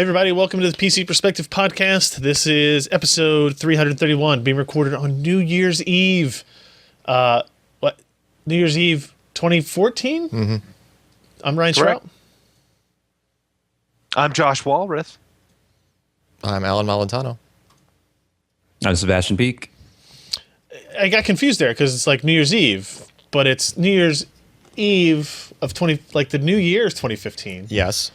Hey everybody, welcome to the PC Perspective Podcast. This is episode 331, being recorded on New Year's Eve. New Year's Eve 2014? Mm-hmm. I'm Ryan Schrout. I'm Josh Walrath. I'm Alan Malentano. I'm Sebastian Peak. I got confused there because it's like New Year's Eve, but it's New Year's Eve of the New Year's 2015. Yes.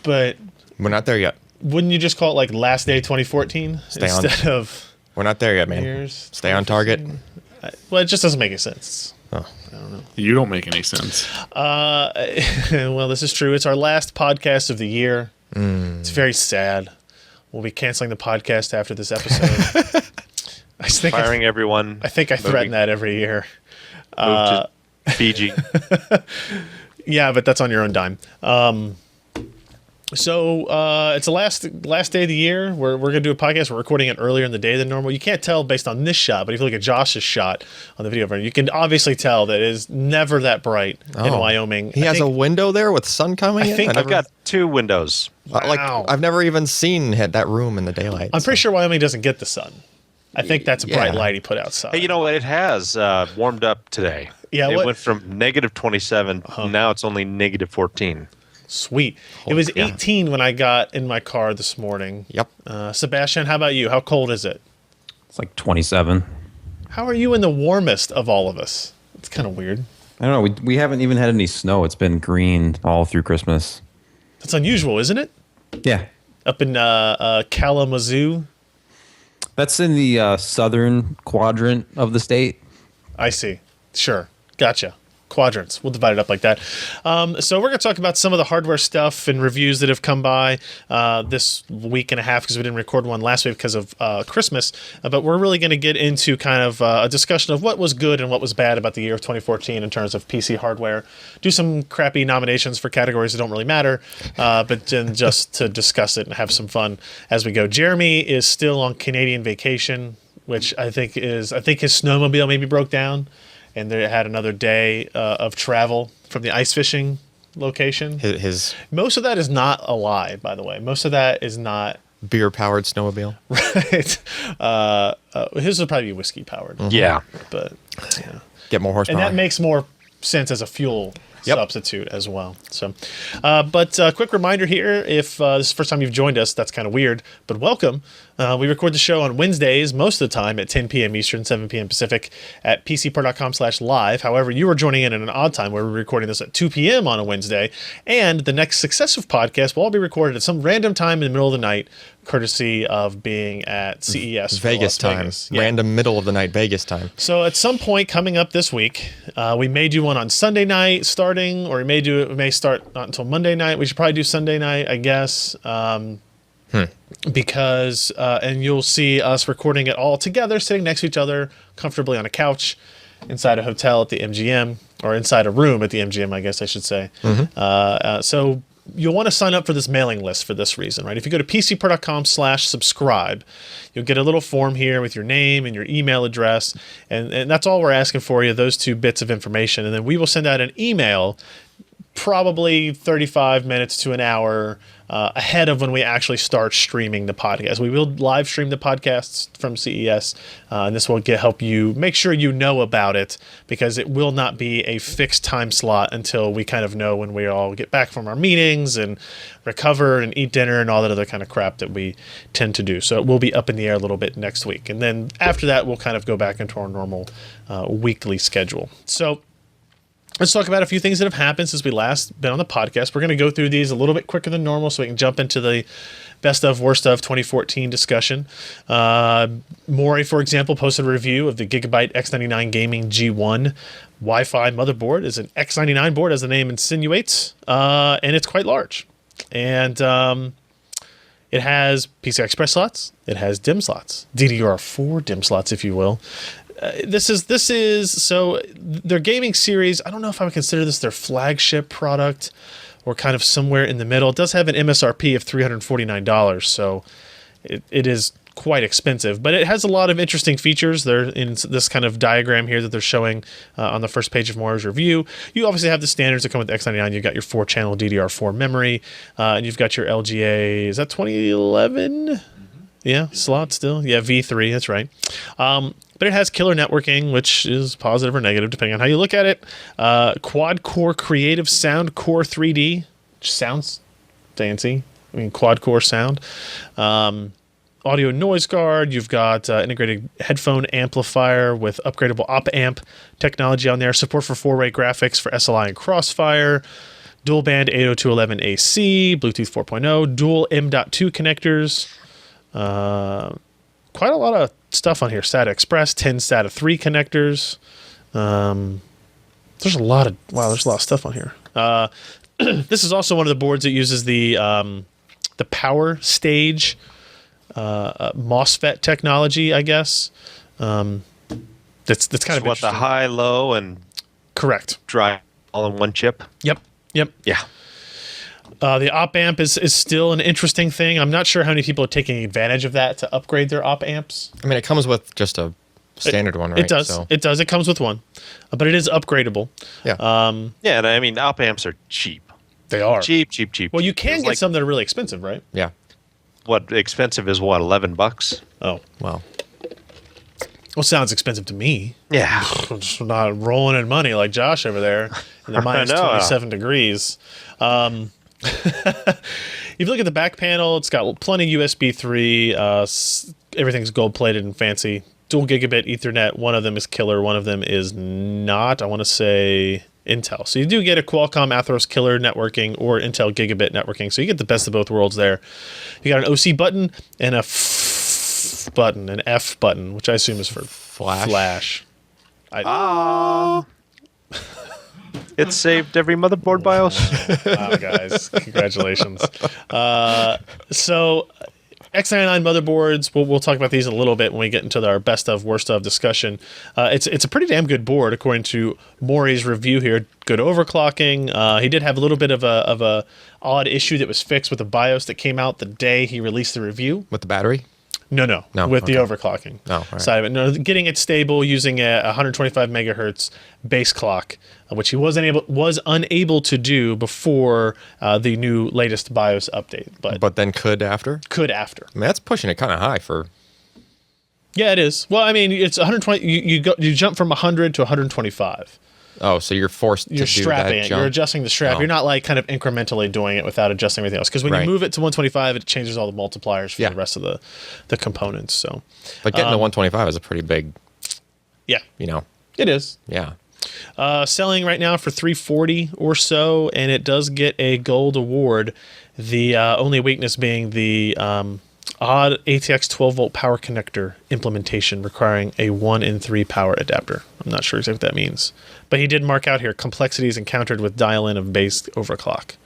But We're not there yet. wouldn't you just call it like last day 2014 instead of We're not there yet, man. New Year's? Stay on target. Well, it just doesn't make any sense. Oh. You don't make any sense. Well, this is true. It's our last podcast of the year. It's very sad. We'll be canceling the podcast after this episode. Firing everyone. I think I threaten that every year. Move to Fiji. Yeah, but that's on your own dime. So it's the last day of the year. We're going to do a podcast. We're recording it earlier in the day than normal. You can't tell based on this shot, but if you look at Josh's shot on the video, you can obviously tell that it is never that bright in Wyoming. He has a window there with sun coming in? I've got two windows. Wow. I've never even seen that room in the daylight. I'm pretty sure Wyoming doesn't get the sun. I think that's a bright light he put outside. Hey, you know what? It has warmed up today. Yeah, it went from negative 27. Now it's only negative 14. Sweet. It was 18 when I got in my car this morning. Yep. Sebastian, how about you? How cold is it? It's like 27. How are you in the warmest of all of us? It's kind of weird. I don't know. We haven't even had any snow. It's been green all through Christmas. That's unusual, isn't it? Yeah. Up in Kalamazoo. That's in the southern quadrant of the state. I see. Sure. Gotcha. Quadrants. We'll divide it up like that. So we're going to talk about some of the hardware stuff and reviews that have come by this week and a half because we didn't record one last week because of Christmas. But we're really going to get into kind of a discussion of what was good and what was bad about the year of 2014 in terms of PC hardware. Do some crappy nominations for categories that don't really matter, but then just to discuss it and have some fun as we go. Jeremy is still on Canadian vacation, which I think his snowmobile maybe broke down. And they had another day of travel from the ice fishing location. Most of that is not a lie, by the way. Most of that is not beer-powered snowmobile. Right. His would probably be whiskey-powered. Mm-hmm. Yeah. But yeah. Get more horsepower. And that makes more sense as a fuel substitute as well. So, but quick reminder here, if this is the first time you've joined us, that's kind of weird, but welcome. We record the show on Wednesdays most of the time at 10 p.m. Eastern, 7 p.m. Pacific at PCPer.com/live. However, you are joining in at an odd time where we're recording this at 2 p.m. on a Wednesday, and the next successive podcast will all be recorded at some random time in the middle of the night, courtesy of being at CES. Vegas time. Vegas. Yeah. Random middle of the night Vegas time. So at some point coming up this week, we may do one on Sunday night starting, or we may start not until Monday night. We should probably do Sunday night, I guess. Because and you'll see us recording it all together, sitting next to each other comfortably on a couch inside a hotel at the MGM, or inside a room at the MGM, I guess I should say. So you'll want to sign up for this mailing list for this reason, right? If you go to PCPer.com/subscribe, you'll get a little form here with your name and your email address, and that's all we're asking for you, those two bits of information. And then we will send out an email probably 35 minutes to an hour ahead of when we actually start streaming the podcast. We will live stream the podcasts from CES, and this will help you make sure you know about it, because it will not be a fixed time slot until we kind of know when we all get back from our meetings and recover and eat dinner and all that other kind of crap that we tend to do. So it will be up in the air a little bit next week. And then after that, we'll kind of go back into our normal weekly schedule. So let's talk about a few things that have happened since we last been on the podcast. We're going to go through these a little bit quicker than normal so we can jump into the best of, worst of 2014 discussion. Maury, for example, posted a review of the Gigabyte X99 Gaming G1 Wi-Fi motherboard. It's an X99 board, as the name insinuates, and it's quite large. And it has PCI Express slots. It has DIMM slots, DDR4 DIMM slots, if you will. This is so their gaming series. I don't know if I would consider this their flagship product or kind of somewhere in the middle. It does have an MSRP of $349, so it is quite expensive, but it has a lot of interesting features. They're in this kind of diagram here that they're showing on the first page of Maury's review. You obviously have the standards that come with the X99. You've got your 4-channel DDR4 memory, and you've got your LGA, is that 2011? Yeah, slot still. Yeah, V3, that's right. But it has killer networking, which is positive or negative, depending on how you look at it. Quad-core creative sound core 3D, which sounds fancy. I mean, quad-core sound. Audio noise guard. You've got integrated headphone amplifier with upgradable op-amp technology on there. Support for 4-way graphics for SLI and Crossfire. Dual band 802.11 AC. Bluetooth 4.0. Dual M.2 connectors. Quite a lot of stuff on here. SATA Express, 10 SATA 3 connectors. There's a lot of stuff on here. This is also one of the boards that uses the power stage MOSFET technology, I guess. That's kind of what the high, low, and correct dry all in one chip. Yep. Yeah. The op amp is still an interesting thing. I'm not sure how many people are taking advantage of that to upgrade their op amps. I mean, it comes with just a standard one, right? It does. So. It does. It comes with one, but it is upgradable. Yeah. Yeah, and I mean, op amps are cheap. They are Cheap. Well, you can get like, some that are really expensive, right? Yeah. What expensive is what, $11? Oh, Well, sounds expensive to me. Yeah. I'm just not rolling in money like Josh over there in the minus 27 degrees. If you look at the back panel, it's got plenty USB 3. Everything's gold plated and fancy. Dual gigabit Ethernet. One of them is killer. One of them is not. I want to say Intel. So you do get a Qualcomm Atheros killer networking or Intel gigabit networking. So you get the best of both worlds there. You got an OC button and an F button, which I assume is for flash. It saved every motherboard BIOS. Wow, guys. Congratulations. So X99 motherboards, we'll talk about these a little bit when we get into our best of, worst of discussion. It's a pretty damn good board, according to Maury's review here. Good overclocking. He did have a little bit of a odd issue that was fixed with the BIOS that came out the day he released the review. with the battery? No, with the overclocking side of it. No, getting it stable using a 125 megahertz base clock, which he was unable to do before the new latest BIOS update. But then could after? Could after. I mean, that's pushing it kind of high for... Yeah, it is. Well, I mean, it's 120. You jump from 100 to 125. Oh, so you're forced to do strapping that it. jump. You're adjusting the strap. Oh. You're not like kind of incrementally doing it without adjusting everything else. Because when you move it to 125, it changes all the multipliers for the rest of the components. So, but getting to 125 is a pretty big, yeah, it is. Yeah. Selling right now for $340 or so, and it does get a gold award. The only weakness being the odd ATX 12-volt power connector implementation requiring a 1 in 3 power adapter. I'm not sure exactly what that means. But he did mark out here complexities encountered with dial-in of base overclock.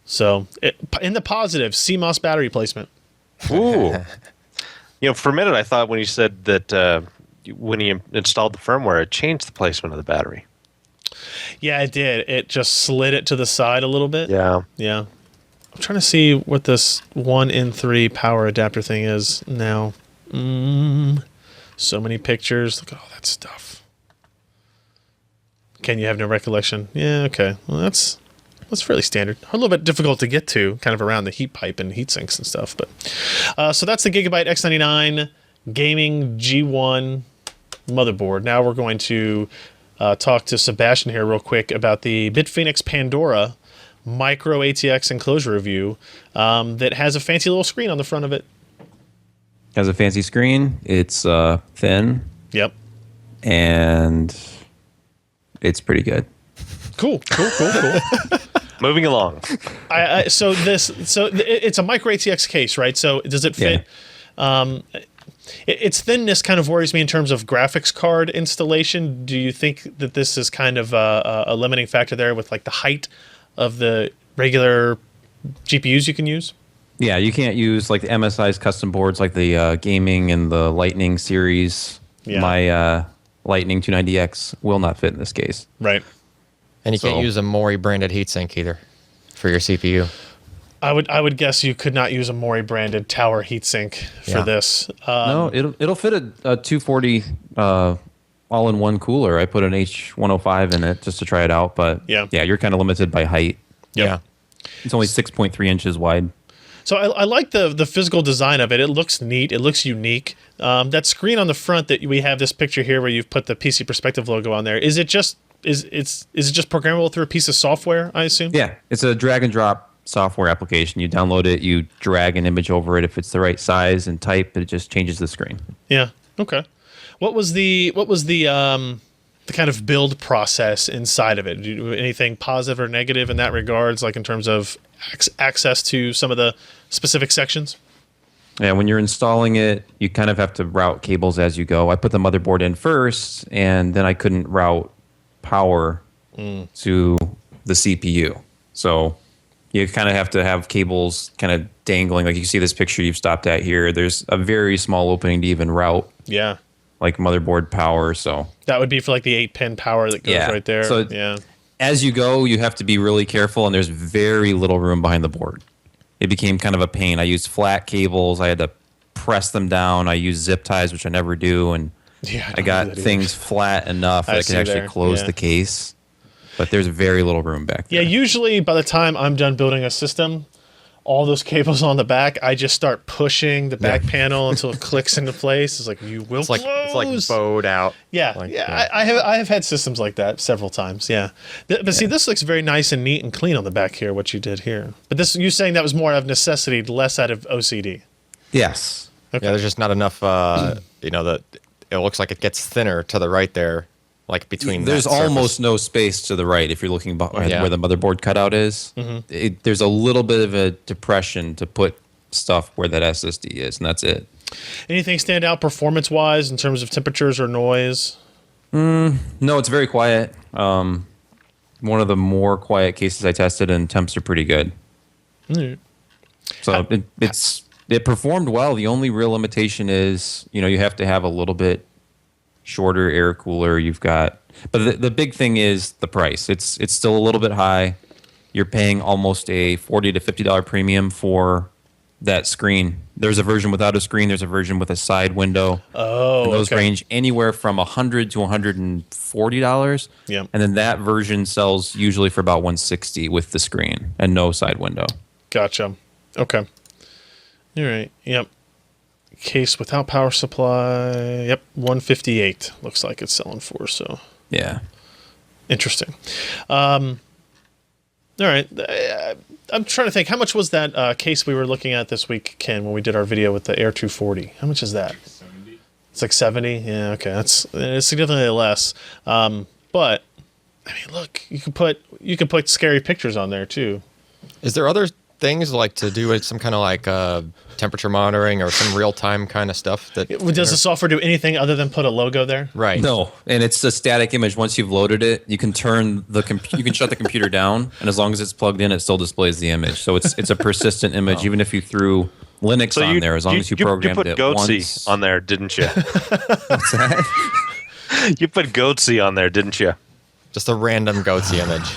So, in the positive, CMOS battery placement. Ooh. For a minute I thought when you said that when he installed the firmware, it changed the placement of the battery. Yeah, it did. It just slid it to the side a little bit. Yeah. Yeah. I'm trying to see what this 1 in 3 power adapter thing is now. So many pictures. Look at all that stuff. Can you have no recollection? Yeah, okay. Well, that's fairly standard. A little bit difficult to get to, kind of around the heat pipe and heat sinks and stuff. But so that's the Gigabyte X99 Gaming G1 motherboard. Now we're going to talk to Sebastian here real quick about the BitFenix Pandora Micro-ATX Enclosure review that has a fancy little screen on the front of it. Has a fancy screen. It's thin. Yep. And it's pretty good. Cool. Moving along. So it's a Micro-ATX case, right? So does it fit? Yeah. Its thinness kind of worries me in terms of graphics card installation. Do you think that this is kind of a limiting factor there with like the height of the regular GPUs you can use? Yeah, you can't use like the MSI's custom boards like the gaming and the Lightning series. Yeah. My Lightning 290X will not fit in this case. Right. And you can't use a Mori branded heatsink either for your CPU. I would guess you could not use a Mori branded tower heatsink for this. No, it'll fit a 240 all-in-one cooler. I put an H105 in it just to try it out, but yeah, you're kind of limited by height. Yeah. It's only 6.3 inches wide. So I like the physical design of it. It looks neat. It looks unique. That screen on the front that we have this picture here where you've put the PC Perspective logo on there. Is it just programmable through a piece of software, I assume? Yeah, it's a drag and drop software application. You download it, you drag an image over it. If it's the right size and type, it just changes the screen. Yeah. Okay. What was the kind of build process inside of it? Do you do anything positive or negative in that regards, like in terms of access to some of the specific sections? Yeah, when you're installing it, you kind of have to route cables as you go. I put the motherboard in first, and then I couldn't route power to the CPU. So you kind of have to have cables kind of dangling. Like you see this picture you've stopped at here. There's a very small opening to even route. Yeah. Like motherboard power. So that would be for like the 8-pin power that goes right there. So as you go, you have to be really careful, and there's very little room behind the board. It became kind of a pain. I used flat cables. I had to press them down. I used zip ties, which I never do, and I got things flat enough that I could actually close the case. But there's very little room back there. Yeah, usually by the time I'm done building a system, all those cables on the back, I just start pushing the back panel until it clicks into place. It's like, you will close. It's like bowed out. Yeah, like, I have had systems like that several times. Yeah, but see, this looks very nice and neat and clean on the back here. What you did here, but this you saying that was more out of necessity, less out of OCD. Yes. Okay. Yeah, there's just not enough. That it looks like it gets thinner to the right there, like between. There's almost no space to the right if you're looking behind where the motherboard cutout is. There's a little bit of a depression to put stuff where that SSD is, and that's it. Anything stand out performance-wise in terms of temperatures or noise? No, it's very quiet. One of the more quiet cases I tested, and temps are pretty good. So it performed well. The only real limitation is, you have to have a little bit shorter air cooler. But the big thing is the price. It's still a little bit high. You're paying almost a $40 to $50 premium for that screen. There's a version without a screen. There's a version with a side window. Oh, and those range anywhere from $100 to $140. Yeah. And then that version sells usually for about $160 with the screen and no side window. Gotcha. Okay. All right. Yep. Case without power supply. Yep. 158 looks like it's selling for. So yeah. Interesting. All right. I'm trying to think. How much was that case we were looking at this week, Ken, when we did our video with the Air 240? How much is that? 70. It's like 70? Yeah, okay. It's significantly less. But, I mean, look, you can put scary pictures on there, too. Is there other things like to do with some kind of like temperature monitoring or some real-time kind of stuff? Does the software do anything other than put a logo there? Right. No, and it's a static image. Once you've loaded it, you can you can shut the computer down, and as long as it's plugged in, it still displays the image. So it's a persistent image, even if you threw Linux on there, as long as you programmed it once. You put Goatsy on there, didn't you? What's that? You put Goatsy on there, didn't you? Just a random Goatsy image.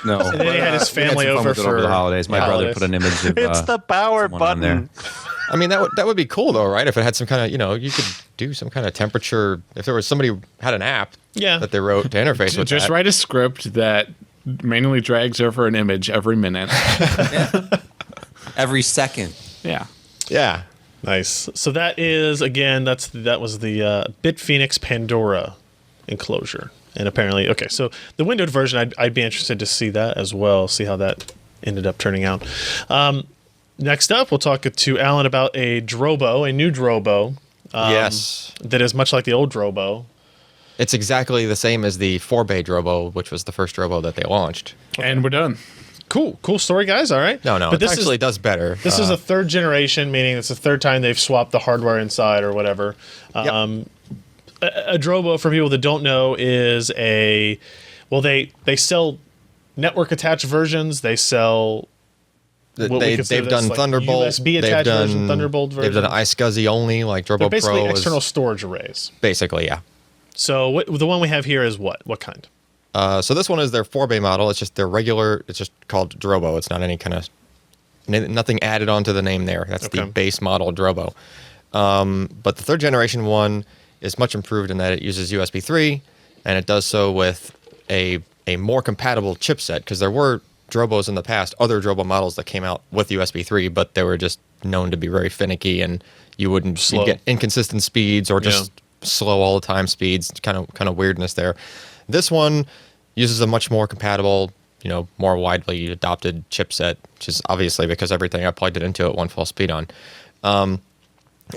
No. And then he had his family over for the holidays. My brother put an image of it's the power button there. I mean, that would be cool though, right? If it had some kind of, you could do some kind of temperature. If there was somebody who had an app that they wrote to interface with, just write a script that manually drags over an image every minute, every second. Yeah. Nice. So that is that was the BitFenix Pandora enclosure. And apparently, okay, so the windowed version, I'd be interested to see that as well, see how that ended up turning out. Next up, we'll talk to Alan about a Drobo, a new Drobo. Yes. That is much like the old Drobo. It's exactly the same as the 4-bay Drobo, which was the first Drobo that they launched. And we're done. Cool story, guys. All right. No, but this does better. This is a third generation, meaning it's the third time they've swapped the hardware inside or whatever. A Drobo, for people that don't know, is they sell network attached versions. They sell. They've done Thunderbolt. USB attached version, Thunderbolt version. They've done iSCSI only, like Drobo They're basically Pro. External storage arrays. Basically, yeah. So the one we have here is what? What kind? So this one is their 4-bay model. It's just their regular. It's just called Drobo. It's not any kind of Nothing added onto the name there. That's the base model Drobo. But the 3rd generation one is much improved in that it uses USB 3, and it does so with a more compatible chipset, because there were Drobos in the past, other Drobo models that came out with USB 3, but they were just known to be very finicky, and you'd get inconsistent speeds or just slow all the time speeds, kind of weirdness there. This one uses a much more compatible, more widely adopted chipset, which is obviously because everything I plugged it into at one full speed on. And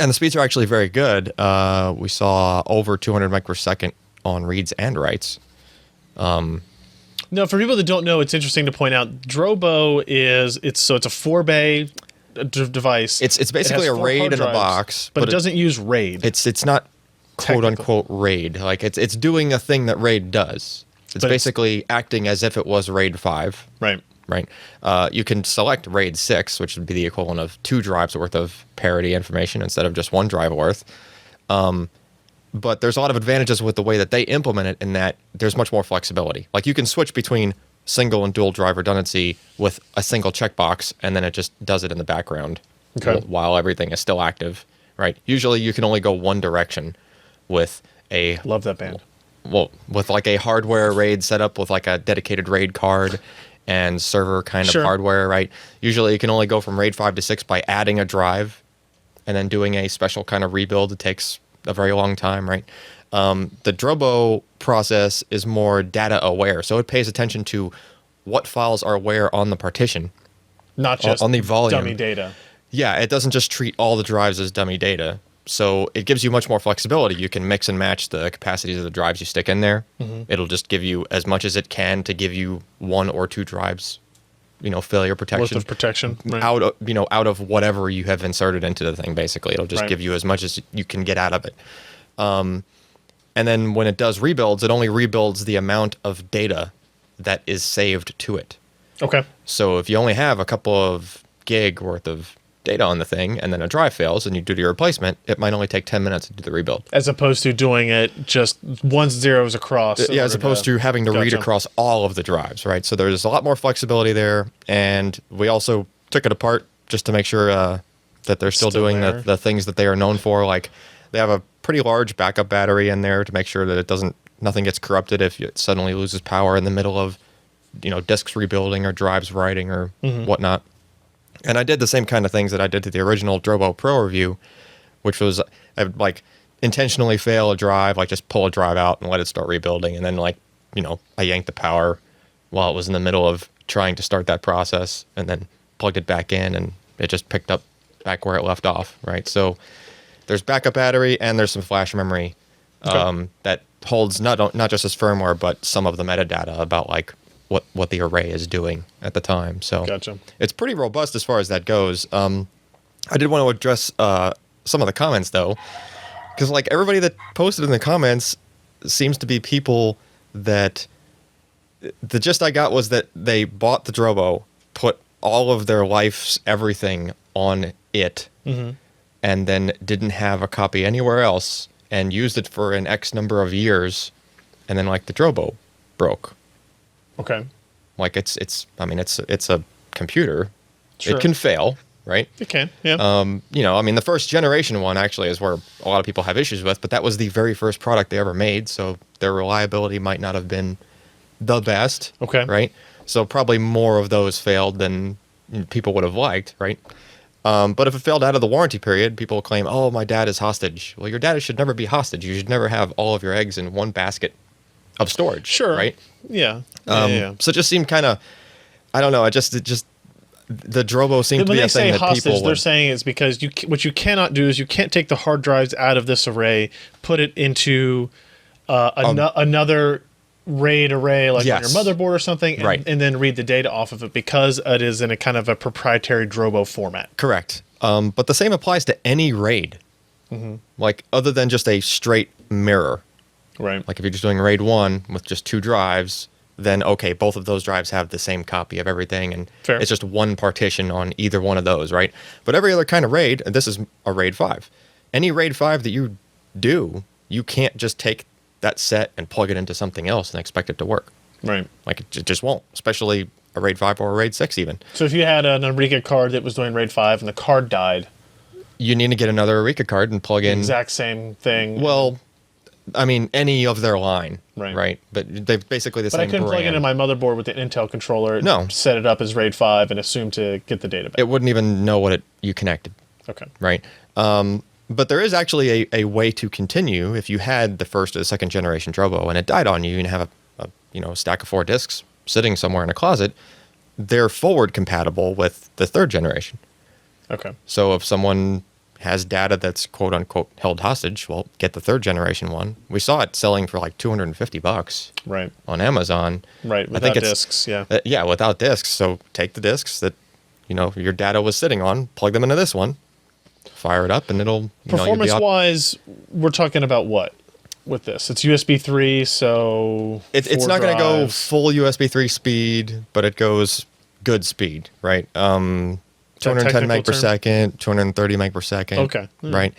the speeds are actually very good. We saw over 200 microsecond on reads and writes. No, for people that don't know, it's interesting to point out Drobo it's a 4-bay device. It's basically a RAID in a box, but it doesn't use RAID. It's not quote unquote RAID. Like it's doing a thing that RAID does. It's basically acting as if it was RAID 5. Right. Right. You can select RAID 6, which would be the equivalent of 2 drives worth of parity information instead of just 1 drive worth. But there's a lot of advantages with the way that they implement it, in that there's much more flexibility. Like you can switch between single and dual drive redundancy with a single checkbox, and then it just does it in the background while everything is still active. Right. Usually you can only go one direction with a... Love that band. Well, with like a hardware RAID setup with like a dedicated RAID card and server kind of hardware, right? Usually you can only go from RAID 5 to 6 by adding a drive and then doing a special kind of rebuild. It takes a very long time, right? The Drobo process is more data aware, so it pays attention to what files are where on the partition, not just on the volume. Dummy data. Yeah, it doesn't just treat all the drives as dummy data. So it gives you much more flexibility. You can mix and match the capacities of the drives you stick in there. It'll just give you as much as it can to give you 1 or 2 drives, failure protection. Worth of protection. Right. Out of whatever you have inserted into the thing, basically. It'll just give you as much as you can get out of it. And then when it does rebuilds, it only rebuilds the amount of data that is saved to it. Okay. So if you only have a couple of gig worth of data on the thing, and then a drive fails and you do your replacement, it might only take 10 minutes to do the rebuild. As opposed to doing it just once zeros across. Yeah, as opposed to having to read across all of the drives, right? So there's a lot more flexibility there, and we also took it apart just to make sure that they're still doing the things that they are known for. Like, they have a pretty large backup battery in there to make sure that nothing gets corrupted if it suddenly loses power in the middle of, disks rebuilding or drives writing or whatnot. And I did the same kind of things that I did to the original Drobo Pro review, which was I'd intentionally fail a drive, just pull a drive out and let it start rebuilding. And then I yanked the power while it was in the middle of trying to start that process, and then plugged it back in, and it just picked up back where it left off. Right. So there's backup battery and there's some flash memory that holds not just as firmware, but some of the metadata about what the array is doing at the time. So it's pretty robust as far as that goes. I did want to address some of the comments, though, because everybody that posted in the comments seems to be people that the gist I got was that they bought the Drobo, put all of their life's everything on it, and then didn't have a copy anywhere else and used it for an X number of years, and then the Drobo broke. Okay. It's a computer. Sure. It can fail, right? It can, yeah. The first generation one actually is where a lot of people have issues with, but that was the very first product they ever made, so their reliability might not have been the best. Okay. Right? So probably more of those failed than people would have liked, right? But if it failed out of the warranty period, people will claim, oh, my data is hostage. Well, your data should never be hostage. You should never have all of your eggs in one basket of storage. Sure. Right? Yeah. So it just seemed kind of, I don't know. The Drobo seemed to be a thing that hostage, people they're saying it's because what you cannot do is you can't take the hard drives out of this array, put it into another RAID array on your motherboard or something, and then read the data off of it, because it is in a kind of a proprietary Drobo format. Correct. But the same applies to any RAID, other than just a straight mirror. Right. If you're just doing RAID 1 with just 2 drives, then okay, both of those drives have the same copy of everything, and it's just one partition on either one of those, right? But every other kind of RAID, and this is a RAID 5. Any RAID 5 that you do, you can't just take that set and plug it into something else and expect it to work. Right. It just won't, especially a RAID 5 or a RAID 6 even. So if you had an Eureka card that was doing RAID 5 and the card died, you need to get another Eureka card and plug in. Exact same thing. Well, I mean, any of their line, Right. right? But they're basically the But same I couldn't plug brand. into my motherboard with the Intel controller, No. set it up as RAID 5, and assume to get the data back. It wouldn't even know what you connected, Okay. right? But there is actually a way to continue if you had the first or the second generation Drobo and it died on you and have a stack of 4 disks sitting somewhere in a closet. They're forward compatible with the third generation. Okay. So if someone has data that's quote unquote held hostage, well, get the third generation one. We saw it selling for like $250 Right. on Amazon. Right. I Without think it's, discs. Yeah. yeah, without discs. So take the discs that your data was sitting on, plug them into this one, fire it up, and it'll Performance-wise, we're talking about what with this? It's USB 3, so it's not going to go full USB 3 speed, but it goes good speed, right? 210 meg per second, 230 meg per second. Okay. Right.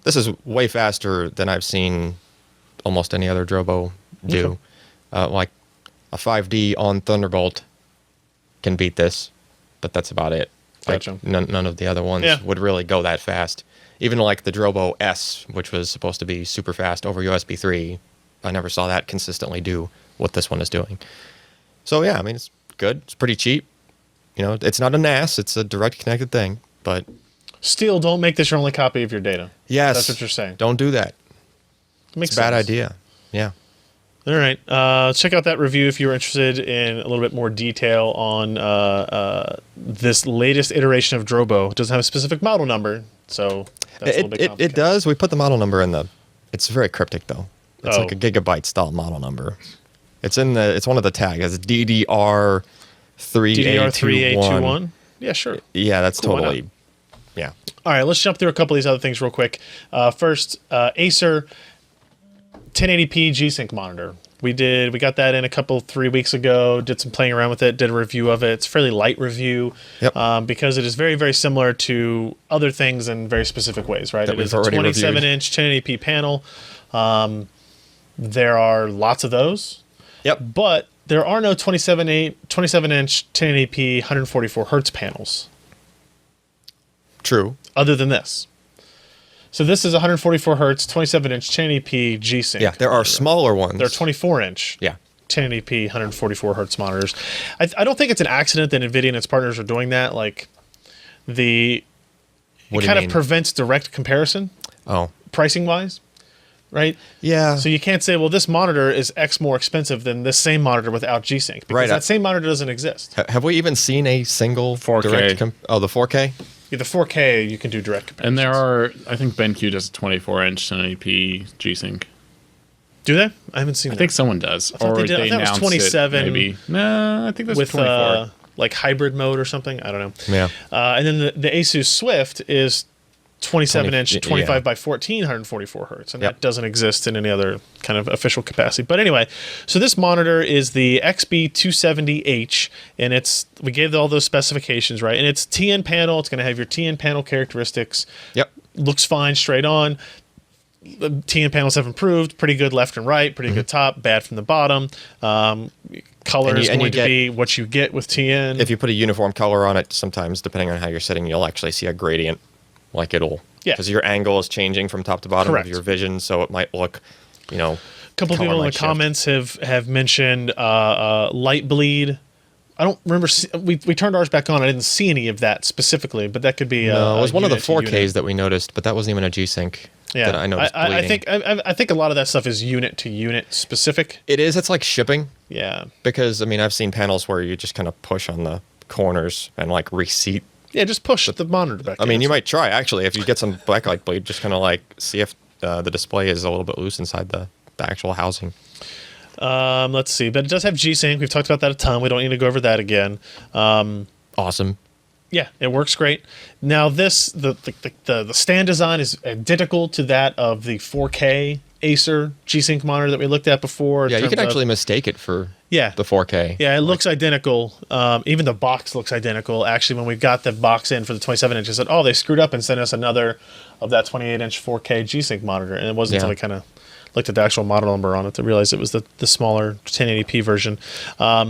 This is way faster than I've seen almost any other Drobo do. Okay. Like a 5D on Thunderbolt can beat this, but that's about it. Gotcha. Like none of the other ones would really go that fast. Even like the Drobo S, which was supposed to be super fast over USB 3, I never saw that consistently do what this one is doing. So yeah, I mean, it's good. It's pretty cheap. It's not a NAS. It's a direct connected thing, but Still, don't make this your only copy of your data. yes, That's what you're saying. Don't do that. Makes It's a bad sense. idea. Yeah. All right. Check out that review if you're interested in a little bit more detail on this latest iteration of Drobo. It doesn't have a specific model number, so that's a little bit It complicated. does. We put the model number in it's very cryptic though. It's Oh. like a Gigabyte style model number. It's one of the tags. It's DDR 3821. Yeah, sure. Yeah, that's Cool, why totally. Yeah. All right, let's jump through a couple of these other things real quick. First, Acer 1080p G-Sync monitor. We got that in 3 weeks ago, did some playing around with it, did a review of it. It's a fairly light review because it is very, very similar to other things in very specific ways, right? That It we've is a already 27-inch 1080p panel. There are lots of those, Yep. but there are no 27-inch 1080p 144 hertz panels True. other than this. So this is 144 hertz, 27-inch 1080p G-Sync. Yeah, there are smaller ones. They're 24-inch. Yeah. 1080p 144 hertz monitors. I don't think it's an accident that NVIDIA and its partners are doing that. Like What do you kind mean? of prevents direct comparison Oh. pricing wise, right? Yeah. So you can't say, well, this monitor is X more expensive than this same monitor without G-Sync because Right. that same monitor doesn't exist. Have we even seen a single 4K. direct the 4K? Yeah, the 4K you can do direct comparison. And there are, I think BenQ does a 24-inch 1080p G-Sync. Do they? I haven't seen I that. think someone does. thought they did. I thought it was announced 27 maybe. No, I think that's with 24. like hybrid mode or something. I don't know. Yeah. And then the Asus Swift is 27-inch, 20 25 yeah. by 14, 144 hertz, and Yep. that doesn't exist in any other kind of official capacity. But anyway, so this monitor is the XB270H, and we gave all those specifications, right? And it's TN panel. It's going to have your TN panel characteristics. Yep. Looks fine straight on. The TN panels have improved. Pretty good left and right. Pretty good top. Bad from the bottom. Color is going to be what you get with TN. If you put a uniform color on it, sometimes depending on how you're sitting, you'll actually see a gradient. Like it'll, Yeah. because your angle is changing from top to bottom Correct. of your vision, so it might look, A couple people in the comments have mentioned light bleed. I don't remember. We turned ours back on. I didn't see any of that specifically, but that could be. No, it was one of the unit to unit. 4Ks that we noticed, but that wasn't even a G-Sync. Yeah, that I noticed bleeding. I think a lot of that stuff is unit to unit specific. It is. It's like shipping, Yeah, because I mean I've seen panels where you just kind of push on the corners and like reseat. yeah. Just push the monitor back. I mean, in. you might try actually if you get some backlight bleed, just kind of like see if the display is a little bit loose inside the actual housing. Let's see, but it does have G-Sync. We've talked about that a ton. We don't need to go over that again. Awesome. Yeah, it works great. Now the stand design is identical to that of the 4K Acer G-Sync monitor that we looked at before. in Yeah, you terms can of- actually mistake it for Yeah. the 4K. Yeah, it looks identical. Even the box looks identical. Actually, when we got the box in for the 27-inch, I said, oh, they screwed up and sent us another of that 28-inch 4K G-Sync monitor. And it wasn't Yeah. until we kind of looked at the actual model number on it to realize it was the smaller 1080p version.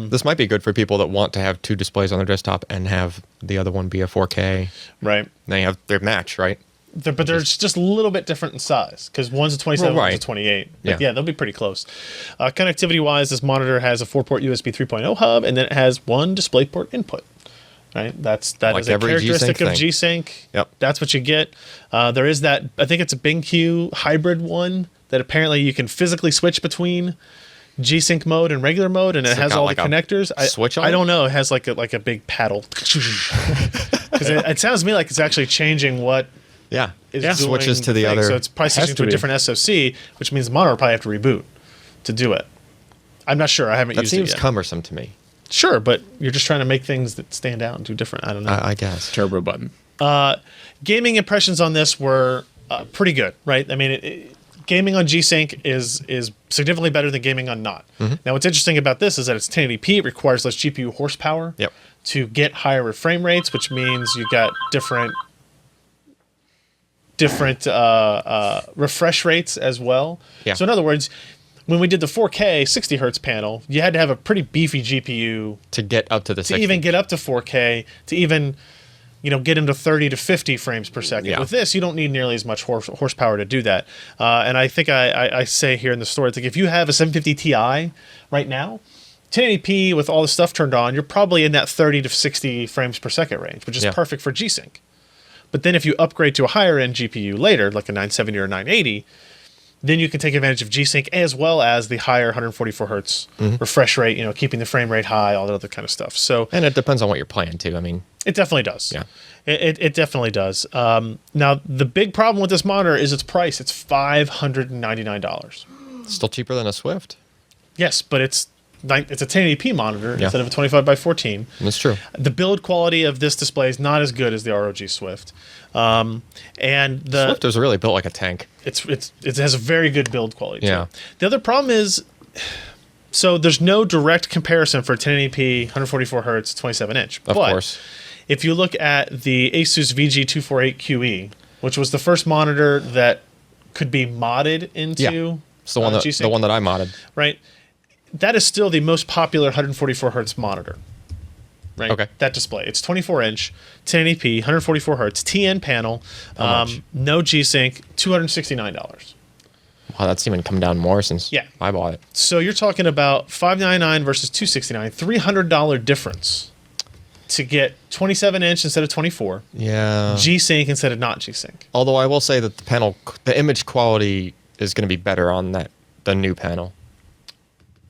This might be good for people that want to have 2 displays on their desktop and have the other one be a 4K. Right. They match, right? But they're just a little bit different in size because one's a 27, one's a 28. But yeah, they'll be pretty close. Connectivity-wise, this monitor has a 4-port USB 3.0 hub, and then it has one DisplayPort input. Right, that is a characteristic of G-Sync. Yep, that's what you get. There is that. I think it's a BenQ hybrid one that apparently you can physically switch between G-Sync mode and regular mode, and it has all the connectors. I don't know. It has like a big paddle. Because it sounds to me like it's actually changing what. Switches to the other. So it's probably switching to a different SoC, which means the monitor will probably have to reboot to do it. I'm not sure. I haven't used it yet. That seems cumbersome to me. Sure, but you're just trying to make things that stand out and do different. I don't know. I guess. Turbo button. Gaming impressions on this were pretty good, right? I mean, gaming on G-Sync is significantly better than gaming on not. Now, what's interesting about this is that it's 1080p. It requires less GPU horsepower to get higher frame rates, which means you got different refresh rates as well. Yeah. So in other words, when we did the 4K 60 hertz panel, you had to have a pretty beefy GPU to get up to the 60. Even get up to 4K to even get into 30 to 50 frames per second. Yeah. With this, you don't need nearly as much horsepower to do that. And I think I say here in the story, it's like if you have a 750 Ti right now, 1080p with all the stuff turned on, you're probably in that 30 to 60 frames per second range, which is perfect for G-Sync. But then if you upgrade to a higher end GPU later, like a 970 or 980, then you can take advantage of G-Sync as well as the higher 144 hertz refresh rate, keeping the frame rate high, all that other kind of stuff. So, and it depends on what you're playing too. I mean, it definitely does. Yeah, it definitely does. Now, the big problem with this monitor is its price. It's $599. Still cheaper than a Swift. Yes, but it's a 1080p monitor instead of a 25 by 14. That's true. The build quality of this display is not as good as the ROG Swift. And the Swift was really built like a tank. It has a very good build quality. Yeah. The other problem is, so there's no direct comparison for 1080p, 144 hertz, 27 inch. Of course. If you look at the Asus VG248QE, which was the first monitor that could be modded into it's the one that I modded. Right. That is still the most popular 144 hertz monitor. Right? Okay. That display. It's 24 inch, 1080p, 144 hertz, TN panel, no G-Sync, $269. Wow, that's even come down more since I bought it. So you're talking about $599 versus $269, $300 difference to get 27 inch instead of 24. Yeah. G-Sync instead of not G-Sync. Although I will say that the image quality is going to be better on the new panel.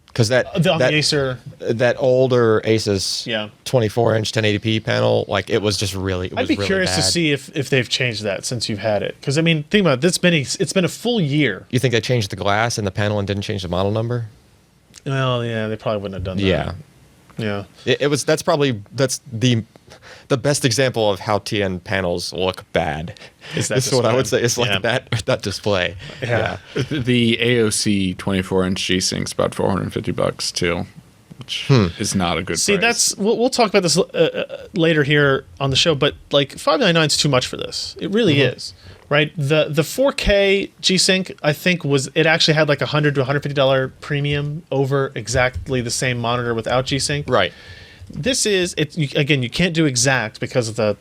Because the Acer, that older Asus 24-inch 1080p panel, like it was just really. I'd be curious to see if they've changed that since you've had it. Because I mean, think about it. It's been a full year. You think they changed the glass in the panel and didn't change the model number? Well, yeah, they probably wouldn't have done that. Yeah. That's the best example of how TN panels look bad. Is what I would say. It's like that display. Yeah. The AOC 24-inch G-Sync's about $450 too, which is not a good price. See, we'll talk about this later here on the show, but like $599 is too much for this. It really is. Right, the 4K G-Sync, I think it actually had like $100 to $150 premium over exactly the same monitor without G-Sync. Right. This is again, you can't do exact because of the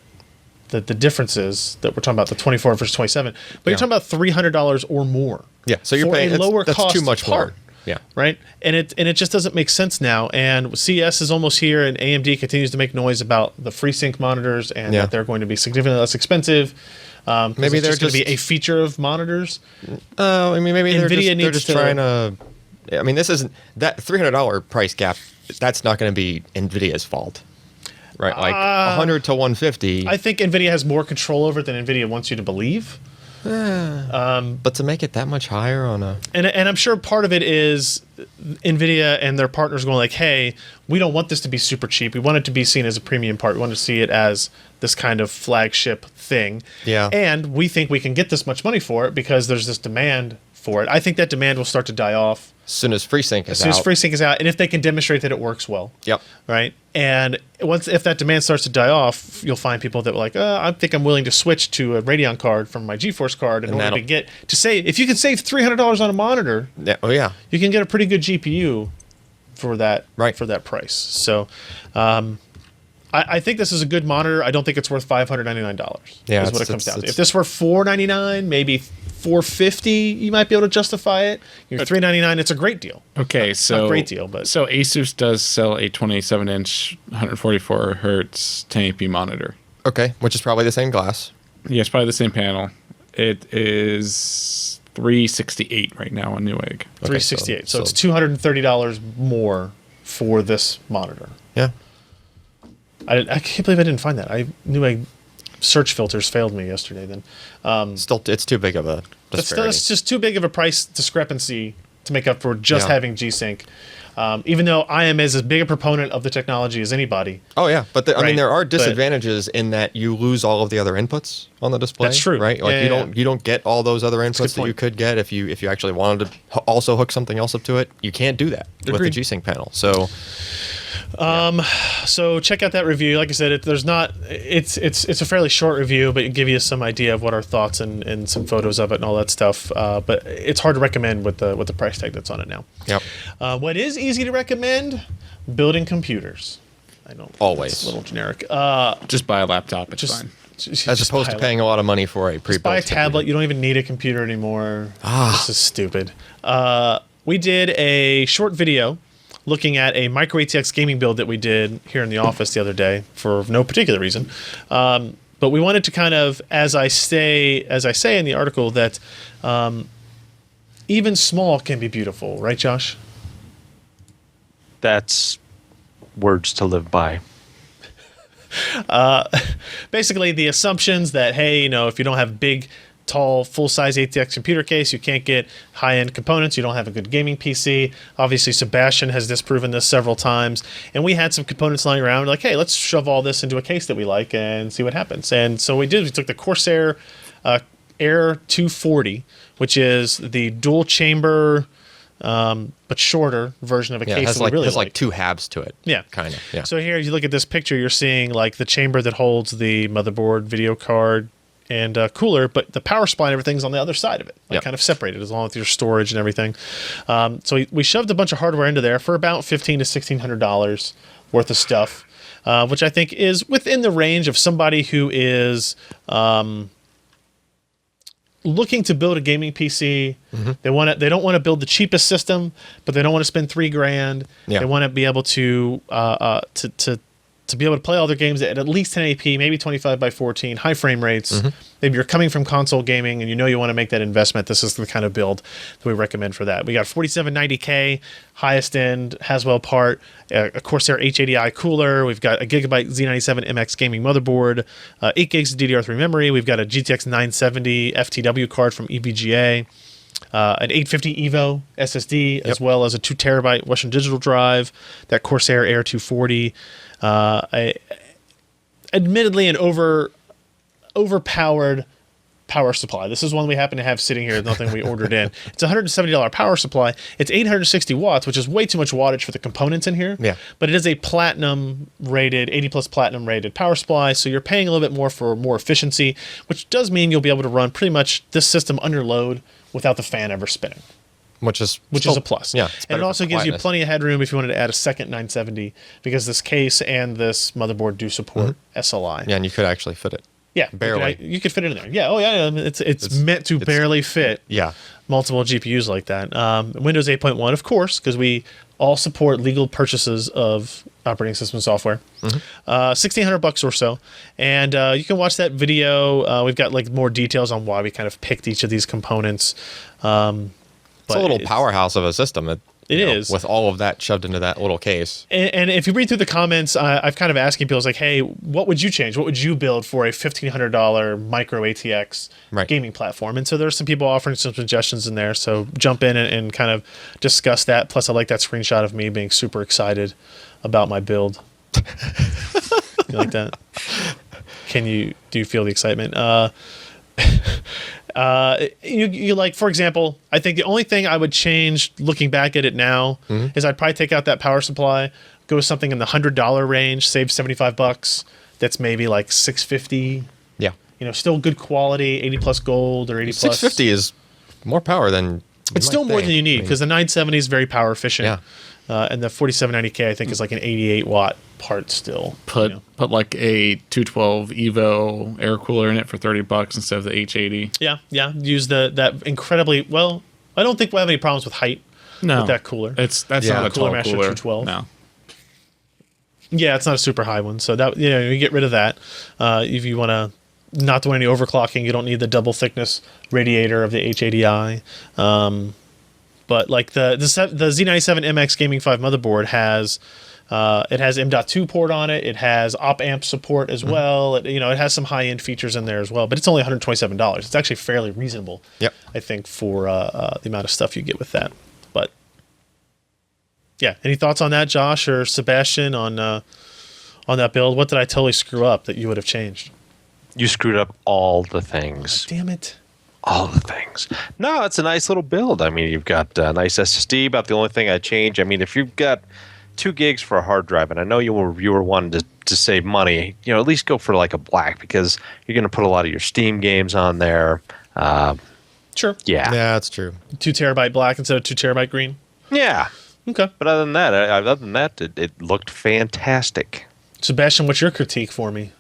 differences that we're talking about, the 24 versus 27. But you're talking about $300 or more. Yeah, so you're paying a lower that's cost too much part. More. Yeah. Right, and it just doesn't make sense now. And CES is almost here, and AMD continues to make noise about the FreeSync monitors and that they're going to be significantly less expensive. Maybe they're just going to be a feature of monitors. I mean, maybe they're just trying to. I mean, this isn't that $300 price gap. That's not going to be NVIDIA's fault, right? Like 100 to 150. I think NVIDIA has more control over it than NVIDIA wants you to believe. But to make it that much higher on a and I'm sure part of it is NVIDIA and their partners going like, hey, we don't want this to be super cheap. We want it to be seen as a premium part. We want to see it as this kind of flagship thing. Yeah. And we think we can get this much money for it because there's this demand for it. I think that demand will start to die off As soon as FreeSync is as soon out. as FreeSync is out, and if they can demonstrate that it works well. Yep. Right. And if that demand starts to die off, you'll find people that are like, I think I'm willing to switch to a Radeon card from my GeForce card in order to save. If you can save $300 on a monitor, you can get a pretty good GPU for that price. So, I think this is a good monitor. I don't think it's worth $599. Yeah, is what it comes down to. If this were $499, maybe $450, you might be able to justify it. You're $399. It's a great deal. Okay, so not a great deal, but so Asus does sell a 27-inch, 144 hertz 1080p monitor. Okay, which is probably the same glass. Yeah, it's probably the same panel. It is $368 right now on Newegg. $368. So it's $230 more for this monitor. Yeah. I can't believe I didn't find that. Newegg search filters failed me yesterday. Then Still, it's too big of a disparity. It's just too big of a price discrepancy to make up for just having G-Sync. Even though I am as big a proponent of the technology as anybody. Oh yeah, but I mean there are disadvantages in that you lose all of the other inputs on the display. That's true, right? Like you don't get all those other inputs that you could get if you actually wanted to also hook something else up to it. You can't do that with the G-Sync panel. So. So check out that review. Like I said, it's a fairly short review, but it give you some idea of what our thoughts and some photos of it and all that stuff. But it's hard to recommend with the price tag that's on it now. Yep. What is easy to recommend? Building computers. I don't always it's a little generic. Just buy a laptop. It's fine. As opposed to paying a lot of money for a pre-built. Just buy a tablet. You don't even need a computer anymore. This is stupid. We did a short video looking at a Micro-ATX gaming build that we did here in the office the other day for no particular reason. But we wanted to kind of, as I say in the article, that even small can be beautiful, right, Josh? That's words to live by. Basically, the assumptions that, hey, if you don't have big, tall, full-size ATX computer case, you can't get high-end components, you don't have a good gaming PC. Obviously, Sebastian has disproven this several times, and we had some components lying around, like, hey, let's shove all this into a case that we like and see what happens. And so we did. We took the Corsair Air 240, which is the dual-chamber, but shorter version of a case that we really like. It has two halves to it. Yeah. Kind of. Yeah. So here, if you look at this picture, you're seeing like the chamber that holds the motherboard, video card, and cooler, but the power supply and everything's on the other side of it, kind of separated, along with your storage and everything. So we shoved a bunch of hardware into there for about $1,500 to $1,600 worth of stuff, which I think is within the range of somebody who is looking to build a gaming PC. Mm-hmm. They don't want to build the cheapest system, but they don't want to spend $3,000. Yeah. They want to be able to be able to play all their games at least 1080p, maybe 25x14, high frame rates. Mm-hmm. Maybe you're coming from console gaming and you want to make that investment. This is the kind of build that we recommend for that. We got 4790K, highest end Haswell part, a Corsair H80i cooler. We've got a Gigabyte Z97 MX gaming motherboard, 8 gigs of DDR3 memory. We've got a GTX 970 FTW card from EVGA. An 850 EVO SSD, as well as a 2 terabyte Western Digital drive, that Corsair Air 240. Admittedly, an overpowered power supply. This is one we happen to have sitting here. Nothing we ordered in. It's a $170 power supply. It's 860 watts, which is way too much wattage for the components in here. Yeah. But it is a platinum rated, 80 plus platinum rated power supply. So you're paying a little bit more for more efficiency, which does mean you'll be able to run pretty much this system under load without the fan ever spinning. Which is a plus. Yeah. And it also gives you plenty of headroom if you wanted to add a second 970, because this case and this motherboard do support SLI. Yeah, and you could actually fit it. Yeah, barely. You could fit it in there. Yeah. Oh, yeah. I mean, it's meant to barely fit. Yeah. Multiple GPUs like that. Windows 8.1, of course, because we all support legal purchases of operating system software. $1,600 or so, and you can watch that video. We've got like more details on why we kind of picked each of these components. It's a little powerhouse of a system. It is, with all of that shoved into that little case. And if you read through the comments, I've kind of asking people, like, hey, what would you change? What would you build for a $1,500 Micro-ATX gaming platform? And so there's some people offering some suggestions in there. So jump in and kind of discuss that. Plus, I like that screenshot of me being super excited about my build. You like that? Do you feel the excitement? You like, for example, I think the only thing I would change looking back at it now is I'd probably take out that power supply, go with something in the $100 range, save $75. That's maybe like $650. Yeah. Still good quality, 80 plus gold or 80 plus. $650 is more power than it's still more than you need because the 970 is very power efficient. Yeah. And the 4790K I think is like an 88 watt part still. Put like a 212 Evo air cooler in it for $30 instead of the H80. Yeah. Use that incredibly well. I don't think we'll have any problems with height with that cooler. That's not a Cooler tall Master cooler. 212. No. Yeah, it's not a super high one. So that you get rid of that. If you want to not do any overclocking, you don't need the double thickness radiator of the H80i. But like the Z97 MX Gaming 5 motherboard has M.2 port on it. It has op amp support as well. It has some high end features in there as well. But it's only $127. It's actually fairly reasonable. Yep. I think for the amount of stuff you get with that. But yeah, any thoughts on that, Josh or Sebastian, on that build? What did I totally screw up that you would have changed? You screwed up all the things. Damn it. All the things. No, it's a nice little build. I mean, you've got a nice SSD. About the only thing I'd change. I mean, if you've got 2 gigs for a hard drive, and I know you were wanting to save money, at least go for like a black because you're going to put a lot of your Steam games on there. Sure. Yeah. Yeah, that's true. 2 terabyte black instead of 2 terabyte green. Yeah. Okay. But other than that, it looked fantastic. Sebastian, what's your critique for me?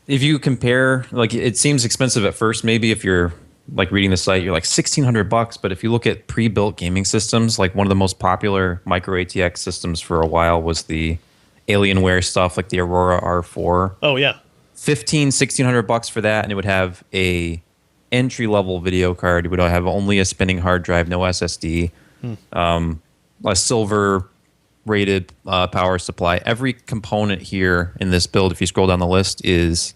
If you compare, like, it seems expensive at first. Maybe if you're like reading the site, you're like $1,600. But if you look at pre-built gaming systems, like one of the most popular Micro-ATX systems for a while was the Alienware stuff, like the Aurora R4. Oh yeah, $1,600 for that, and it would have a entry-level video card. It would have only a spinning hard drive, no SSD, a silver rated power supply. Every component here in this build, if you scroll down the list, is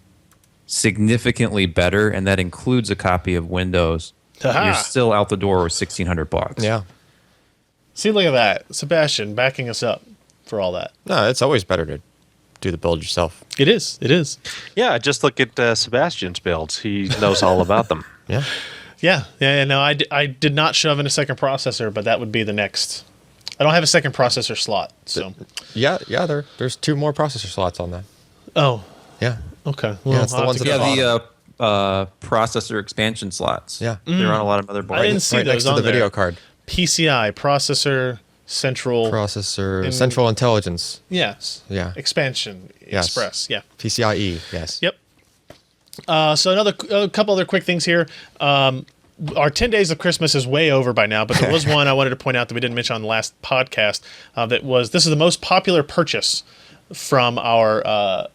significantly better, and that includes a copy of Windows. You're still out the door with $1,600. Yeah. See, look at that, Sebastian backing us up for all that. No, it's always better to do the build yourself. It is. Yeah, just look at Sebastian's builds. He knows all about them. Yeah. Yeah. No, I did not shove in a second processor, but that would be the next. I don't have a second processor slot, so. Yeah. There's 2 more processor slots on that. Oh. Yeah. Okay. Well, Yeah, it's the ones that the processor expansion slots. Yeah. They're on a lot of motherboards. I didn't see right those next to on the there. video card. PCI, processor, central. Central Intelligence. Yes. Yeah. Expansion. Yes. Express. Yeah. PCIe. Yes. Yep. So a couple other quick things here. Our 10 days of Christmas is way over by now, but there was one I wanted to point out that we didn't mention on the last podcast. This is the most popular purchase from our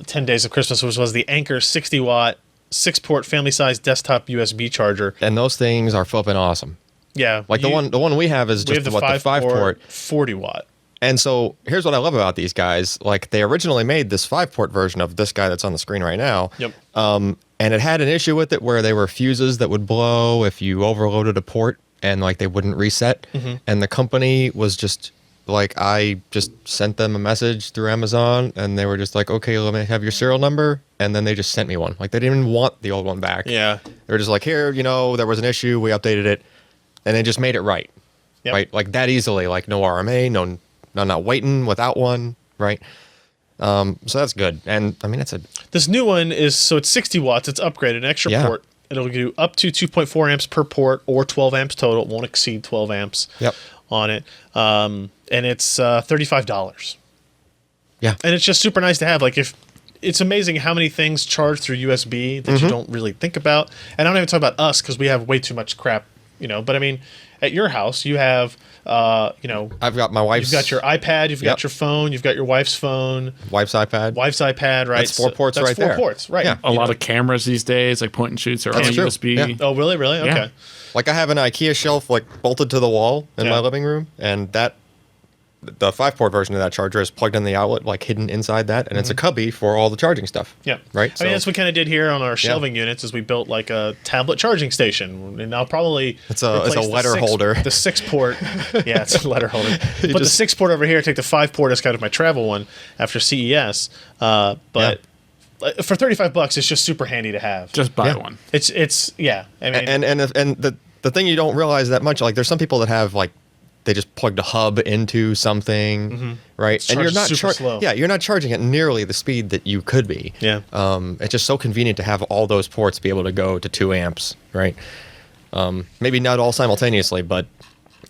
10 days of Christmas, which was the Anker 60 watt 6-port family size desktop USB charger. And those things are flipping awesome. Yeah. Like the one we have is just the 5 port 40 watt. And so here's what I love about these guys. Like they originally made this 5-port version of this guy that's on the screen right now. Yep. And it had an issue with it where there were fuses that would blow if you overloaded a port and like they wouldn't reset. Mm-hmm. And the company was just like, I just sent them a message through Amazon and they were just like, okay, let me have your serial number. And then they just sent me one. Like they didn't even want the old one back. Yeah. They were just like, here, there was an issue. We updated it. And they just made it right. Yep. Right. Like that easily, like no RMA, no, not waiting without one. Right. So that's good. And I mean, This new one is, so it's 60 watts. It's upgraded, an extra port. It'll do up to 2.4 amps per port or 12 amps total. It won't exceed 12 amps on it. And it's $35. Yeah. And it's just super nice to have. Like it's amazing how many things charge through USB that you don't really think about. And I don't even talk about us because we have way too much crap, but I mean, at your house, you have, I've got my wife's. You've got your iPad, you've got your phone, you've got your wife's phone. Wife's iPad, right? That's 4 ports right there. That's 4 ports, right. Yeah. A lot of cameras these days, like point and shoots, are on true. USB. Yeah. Oh, really? Okay. Yeah. Like I have an IKEA shelf like bolted to the wall in my living room, and the 5-port version of that charger is plugged in the outlet, like hidden inside that, and it's a cubby for all the charging stuff. Yeah. Right. I mean, that's what we kind of did here on our shelving units, is we built like a tablet charging station, and I'll probably it's a letter holder. The 6-port. Yeah, it's a letter holder. Put the 6-port over here. Take the 5-port as kind of my travel one after CES. But for $35, it's just super handy to have. Just buy one. It's yeah. I mean, and the thing you don't realize that much, like there's some people that have like they just plugged a hub into something, right? It's and you're not super slow. Yeah, you're not charging at nearly the speed that you could be. Yeah. It's just so convenient to have all those ports be able to go to 2 amps, right? Maybe not all simultaneously, but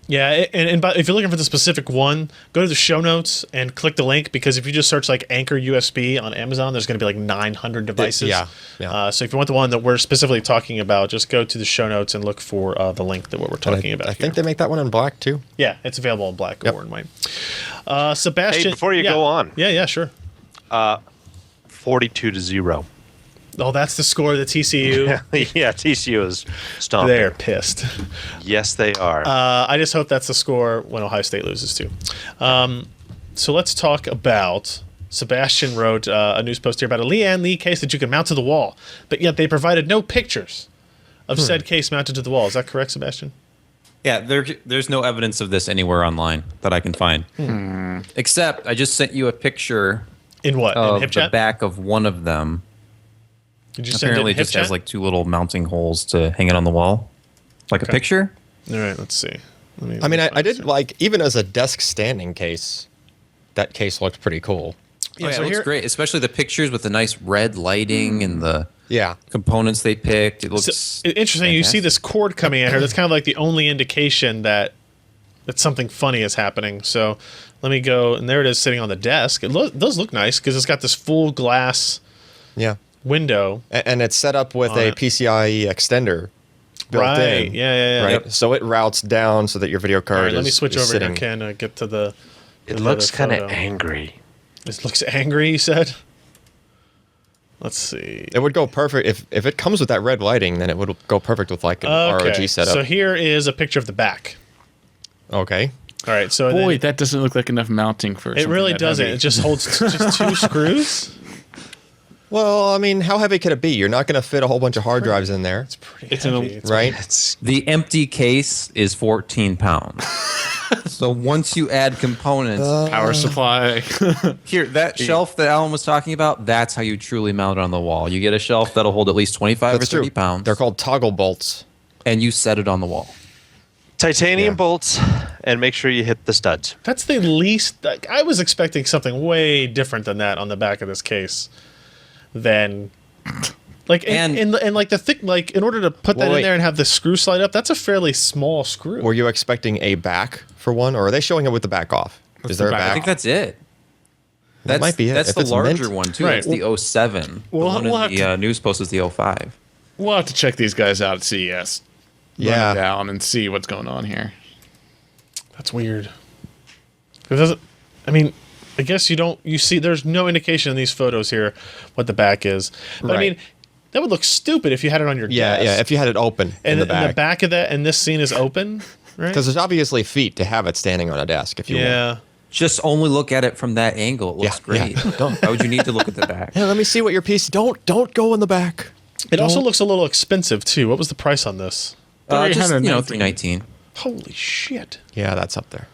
yeah, and if you're looking for the specific one, go to the show notes and click the link, because if you just search like Anker USB on Amazon, there's going to be like 900 devices. Yeah. So if you want the one that we're specifically talking about, just go to the show notes and look for the link that what we're talking about. I think they make that one in black too. Yeah, it's available in black or in white. Sebastian, Hey, before you go on. Yeah, sure. 42-0. Oh, that's the score of the TCU. Yeah, TCU is stomping. They're pissed. Yes, they are. I just hope that's the score when Ohio State loses too. So let's talk about. Sebastian wrote a news post here about a Lian Li case that you can mount to the wall, but yet they provided no pictures of said case mounted to the wall. Is that correct, Sebastian? Yeah, there's no evidence of this anywhere online that I can find. Except I just sent you a picture In what? of In HipChat? the back of one of them. Did you send Apparently it it in just has HipChat? like 2 little mounting holes to hang it on the wall. Like a picture? All right, let's see. I mean, I did like, even as a desk standing case, that case looked pretty cool. Yeah, Oh, yeah, so it looks here- great, especially the pictures with the nice red lighting and the Yeah. components they picked. It looks So, interesting. You see this cord coming in here. That's kind of like the only indication that something funny is happening. So let me go, and there it is sitting on the desk. It does look nice because it's got this full glass Yeah. window. And it's set up with On a it. PCIe extender built Right. in. Yeah. Right. Yep. So it routes down so that your video card All right, is let me switch is over sitting. here, Ken, get to the. it the looks other kind of photo. angry. It looks angry, you said? Let's see. It would go perfect if it comes with that red lighting. Then it would go perfect with like an ROG setup. So here is a picture of the back. Okay. All right, so Boy, then that doesn't look like enough mounting for. it something really that doesn't. heavy. It just holds just 2 screws. Well, I mean, how heavy could it be? You're not going to fit a whole bunch of hard drives in there, It's pretty It's in a- heavy. right? It's the empty case is 14 pounds. So once you add components, Power supply. here, that shelf that Alan was talking about, that's how you truly mount it on the wall. You get a shelf that'll hold at least 25 That's or 30 true. pounds. They're called toggle bolts. and you set it on the wall. titanium Yeah. bolts, and make sure you hit the studs. That's the least. Like, I was expecting something way different than that on the back of this case. Than, like, and like the thick, like in order to put that Well, in wait. there and have the screw slide up, that's a fairly small screw. Were you expecting a back for one, or are they showing it with the back off? Is there a the back? back? I think that's it. That might be it. That's If the it's larger mint. one too. Right. That's the 07. We'll- the one we'll in have the to- news post is the 05. We'll have to check these guys out at CES. Run Yeah. it down and see what's going on here. That's weird. It doesn't. I mean, I guess you don't. You see, there's no indication in these photos here what the back is. But I Right. mean, that would look stupid if you had it on your Yeah, desk. yeah. If you had it open and in the and the back, back of that and this scene is open, right? because there's obviously feet to have it standing on a desk. If you want. Yeah. Just only look at it from that angle. It looks Yeah, great. yeah. Don't- Why would you need to look at the back? Yeah, let me see what your piece. Don't go in the back. It also looks a little expensive too. What was the price on this? Just, you know, 319. $319. Holy shit! Yeah, that's up there.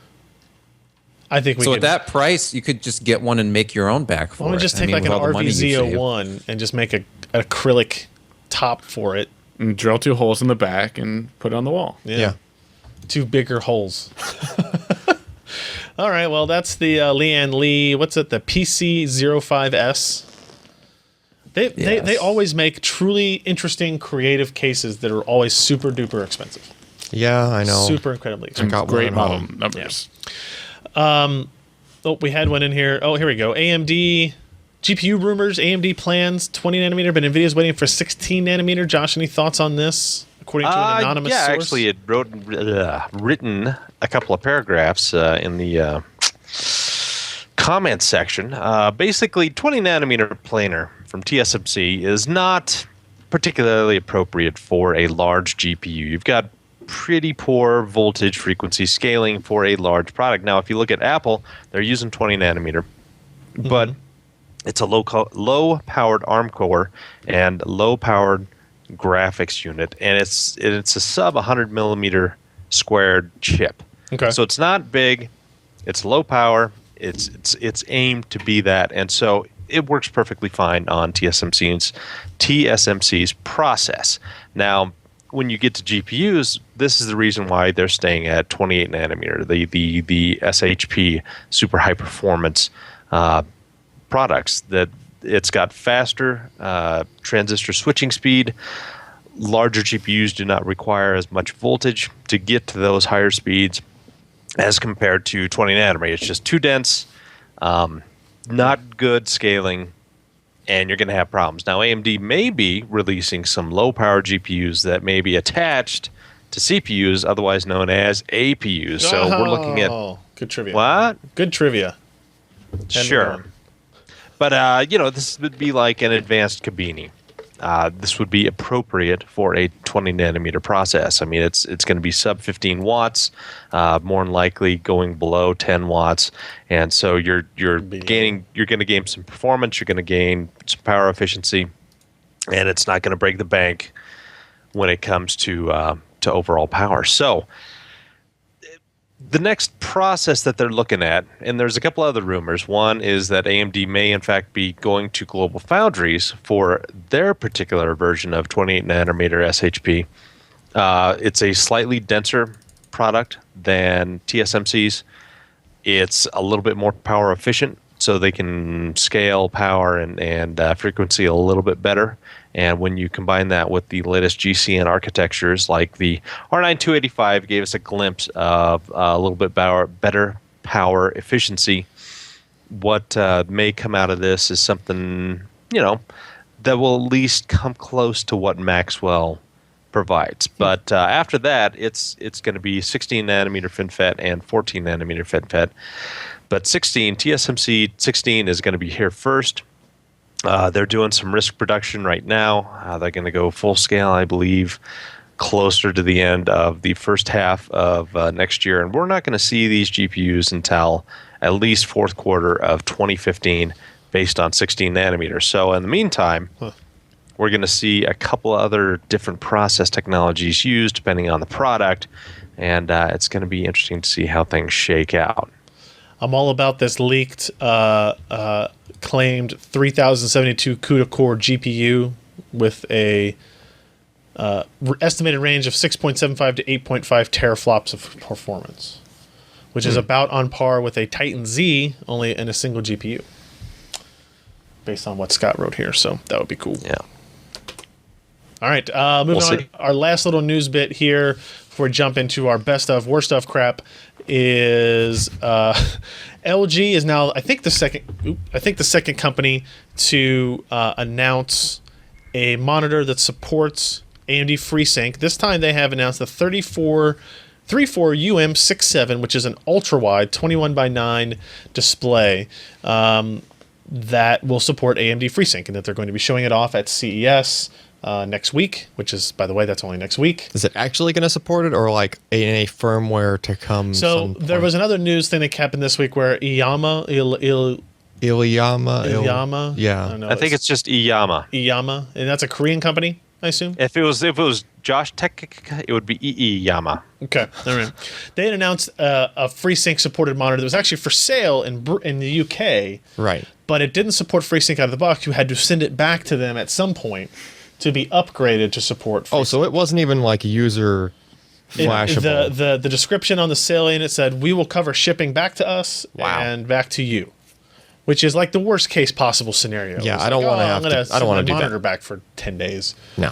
I think we So could. at that price, you could just get one and make your own back for why don't we it. just I take mean, like with an all the money you save. RVZ01 and just make an acrylic top for it? And drill 2 holes in the back and put it on the wall. Yeah. 2 bigger holes. All right, well, that's the Lian Li. What's it? The PC05S. They always make truly interesting, creative cases that are always super duper expensive. Yeah, I know. Super incredibly I expensive. got Great one at model home. numbers. Oh, we had one in here. Oh, here we go. AMD GPU rumors. AMD plans 20 nanometer, but NVIDIA's waiting for 16 nanometer. Josh, any thoughts on this? According to an anonymous yeah, source. actually, it written a couple of paragraphs in the comment section. Basically, 20 nanometer planar from TSMC is not particularly appropriate for a large GPU. You've got pretty poor voltage frequency scaling for a large product. Now, if you look at Apple, they're using 20 nanometer, but it's a low-powered ARM core and low-powered graphics unit, and it's a sub 100 millimeter squared chip. Okay. So it's not big, it's low power, it's aimed to be that, and so it works perfectly fine on TSMC's process. Now, when you get to GPUs, this is the reason why they're staying at 28 nanometer, the SHP super high performance products. That it's got faster transistor switching speed. Larger GPUs do not require as much voltage to get to those higher speeds as compared to 20 nanometer. It's just too dense, not good scaling, and you're going to have problems. Now, AMD may be releasing some low-power GPUs that may be attached to CPUs, otherwise known as APUs. So we're looking at... Good trivia. What? Good trivia. Sure. But, this would be like an advanced Kabini. This would be appropriate for a 20 nanometer process. I mean, it's going to be sub 15 watts, more than likely going below 10 watts, and so you're going to gain some performance, you're going to gain some power efficiency, and it's not going to break the bank when it comes to overall power. So the next process that they're looking at, and there's a couple other rumors. One is that AMD may, in fact, be going to Global Foundries for their particular version of 28 nanometer SHP. It's a slightly denser product than TSMC's. It's a little bit more power efficient, so they can scale power and frequency a little bit better. And when you combine that with the latest GCN architectures, like the R9 gave us a glimpse of a little bit better power efficiency. What may come out of this is something, that will at least come close to what Maxwell provides. But after that, it's going to be 16 nanometer FinFET and 14 nanometer FinFET. But TSMC 16 is going to be here first. They're doing some risk production right now. They're going to go full scale, I believe, closer to the end of the first half of next year. And we're not going to see these GPUs until at least fourth quarter of 2015 based on 16 nanometers. So in the meantime, we're going to see a couple other different process technologies used depending on the product. And it's going to be interesting to see how things shake out. I'm all about this leaked claimed 3072 CUDA core GPU with a estimated range of 6.75 to 8.5 teraflops of performance, which is about on par with a Titan Z, only in a single GPU, based on what Scott wrote here. So that would be cool. Yeah. All right, moving on. Our last little news bit here before we jump into our best of, worst of crap is LG is now I think the second company to announce a monitor that supports AMD FreeSync. This time they have announced the 34UM67, which is an ultra-wide 21:9 display that will support AMD FreeSync, and that they're going to be showing it off at CES next week, which is, by the way, that's only next week. Is it actually going to support it, or like in a firmware to come? So there was another news thing that happened this week where Iyama, yeah, I think it's just Iyama, and that's a Korean company, I assume. If it was Josh Tech, it would be Iyama. Okay, all right. They had announced a FreeSync supported monitor that was actually for sale in the UK, right? But it didn't support FreeSync out of the box. You had to send it back to them at some point to be upgraded to support FreeSync. Oh, so it wasn't even like user flashable. The description on the sale in it said, "We will cover shipping back to us and back to you," which is like the worst case possible scenario. Yeah, I don't want to have to. I don't want to do monitor that. back for 10 days. No,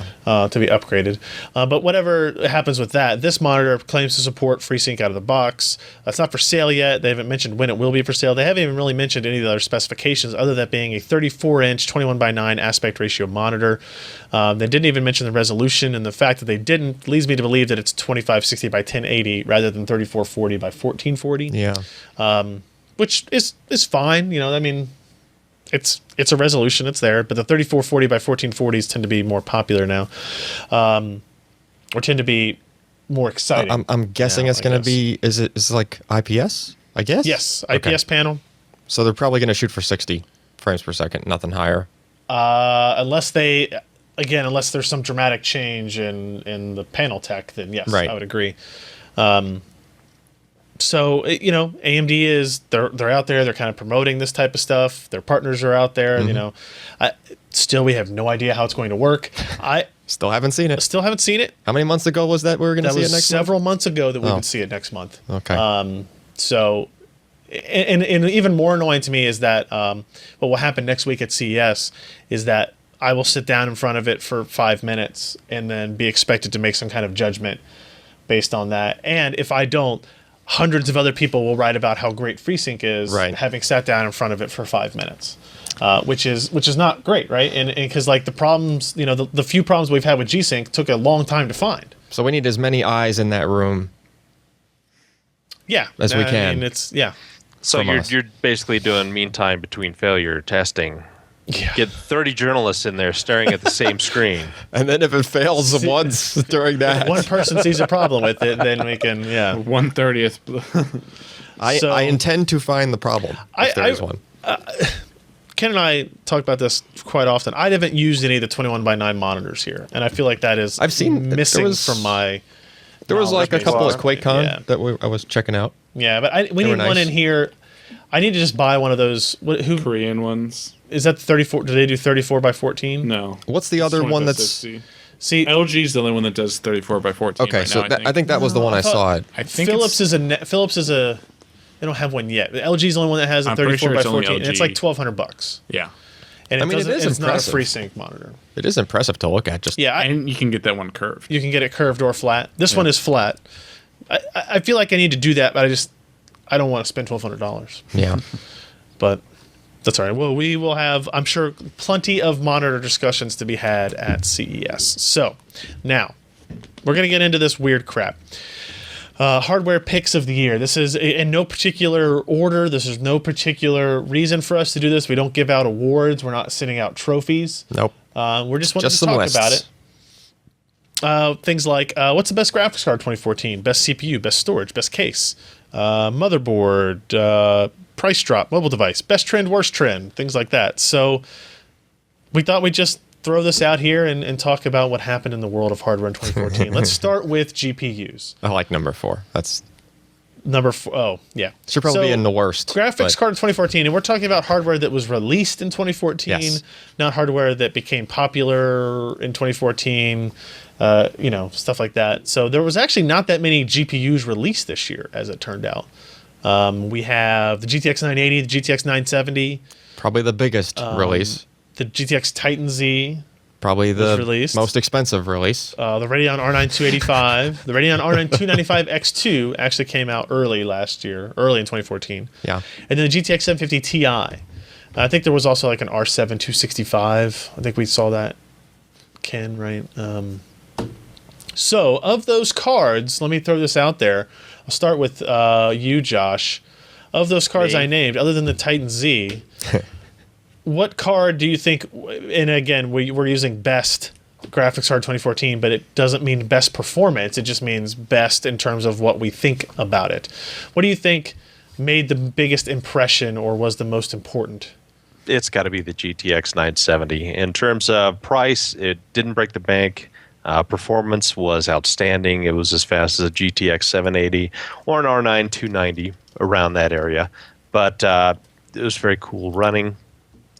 to be upgraded. But whatever happens with that, this monitor claims to support FreeSync out of the box. It's not for sale yet. They haven't mentioned when it will be for sale. They haven't even really mentioned any of the other specifications, other than being a 34-inch 21:9 aspect ratio monitor. They didn't even mention the resolution, and the fact that they didn't leads me to believe that it's 2560 by 1080 rather than 3440 by 1440. Yeah. Which is fine, I mean, it's a resolution, it's there, but the 3440 by 1440s tend to be more popular now, or tend to be more exciting. I'm guessing it's going to be. Is it like IPS? I guess. Yes, IPS panel. So they're probably going to shoot for 60 frames per second, nothing higher. Unless there's some dramatic change in the panel tech, then yes, right. I would agree. So AMD is they're out there. They're kind of promoting this type of stuff. Their partners are out there. Still, we have no idea how it's going to work. I still haven't seen it. How many months ago was that we were going to see it next month? Several months ago that we would see it next month. Okay. So, and even more annoying to me is that what will happen next week at CES is that I will sit down in front of it for 5 minutes and then be expected to make some kind of judgment based on that. And if I don't, hundreds of other people will write about how great FreeSync is, having sat down in front of it for 5 minutes, which is not great, right? And because the problems, the few problems we've had with G-Sync took a long time to find. So we need as many eyes in that room, as we can. I mean, So you're basically doing meantime between failure testing. Yeah. Get 30 journalists in there staring at the same screen. And then if it fails once during that. If one person sees a problem with it, then we can, 1/30th. I intend to find the problem if there is one. Ken and I talk about this quite often. I haven't used any of the 21:9 monitors here, and I feel like that is missing from my. There was a couple at QuakeCon that I was checking out. Yeah, but we need one in here. I need to just buy one of those. Korean ones. Is that 34? Do they do 34x14? No. What's the other one that's? 60. See, LG's the only one that does 34x14. Okay, right so now, I think that was the one I saw it. I think Philips is a. They don't have one yet. LG's the only one that has a 34x14, and it's like $1,200. Yeah. And it is it's not a impressive. FreeSync monitor. It is impressive to look at. And you can get that one curved. You can get it curved or flat. This one is flat. I feel like I need to do that, but I don't want to spend $1,200. Yeah. But that's all right. Well, we will have, I'm sure, plenty of monitor discussions to be had at CES. So now we're going to get into this weird crap. Hardware picks of the year. This is in no particular order. This is no particular reason for us to do this. We don't give out awards. We're not sending out trophies. Nope. We're just wanting to talk about it. Things like what's the best graphics card 2014? Best CPU, best storage, best case, motherboard, price drop, mobile device, best trend, worst trend, things like that. So we thought we'd just throw this out here and talk about what happened in the world of hardware in 2014. Let's start with GPUs. I like number 4. That's number 4. Oh, yeah. Should probably be in the worst. Graphics card in 2014, and we're talking about hardware that was released in 2014, not hardware that became popular in 2014, stuff like that. So there was actually not that many GPUs released this year, as it turned out. We have the GTX 980, the GTX 970. Probably the biggest release. The GTX Titan Z. Probably the most expensive release. The Radeon R9 285. The Radeon R9 295 X2 actually came out early in 2014. Yeah. And then the GTX 750 Ti. I think there was also like an R7 265. I think we saw that, Ken, right? So of those cards, let me throw this out there. I'll start with you, Josh. Of those cards I named, other than the Titan Z, what card do you think, and again, we're using best graphics card 2014, but it doesn't mean best performance. It just means best in terms of what we think about it. What do you think made the biggest impression or was the most important? It's got to be the GTX 970. In terms of price, it didn't break the bank. Performance was outstanding. It was as fast as a GTX 780 or an R9 290, around that area. But it was very cool running.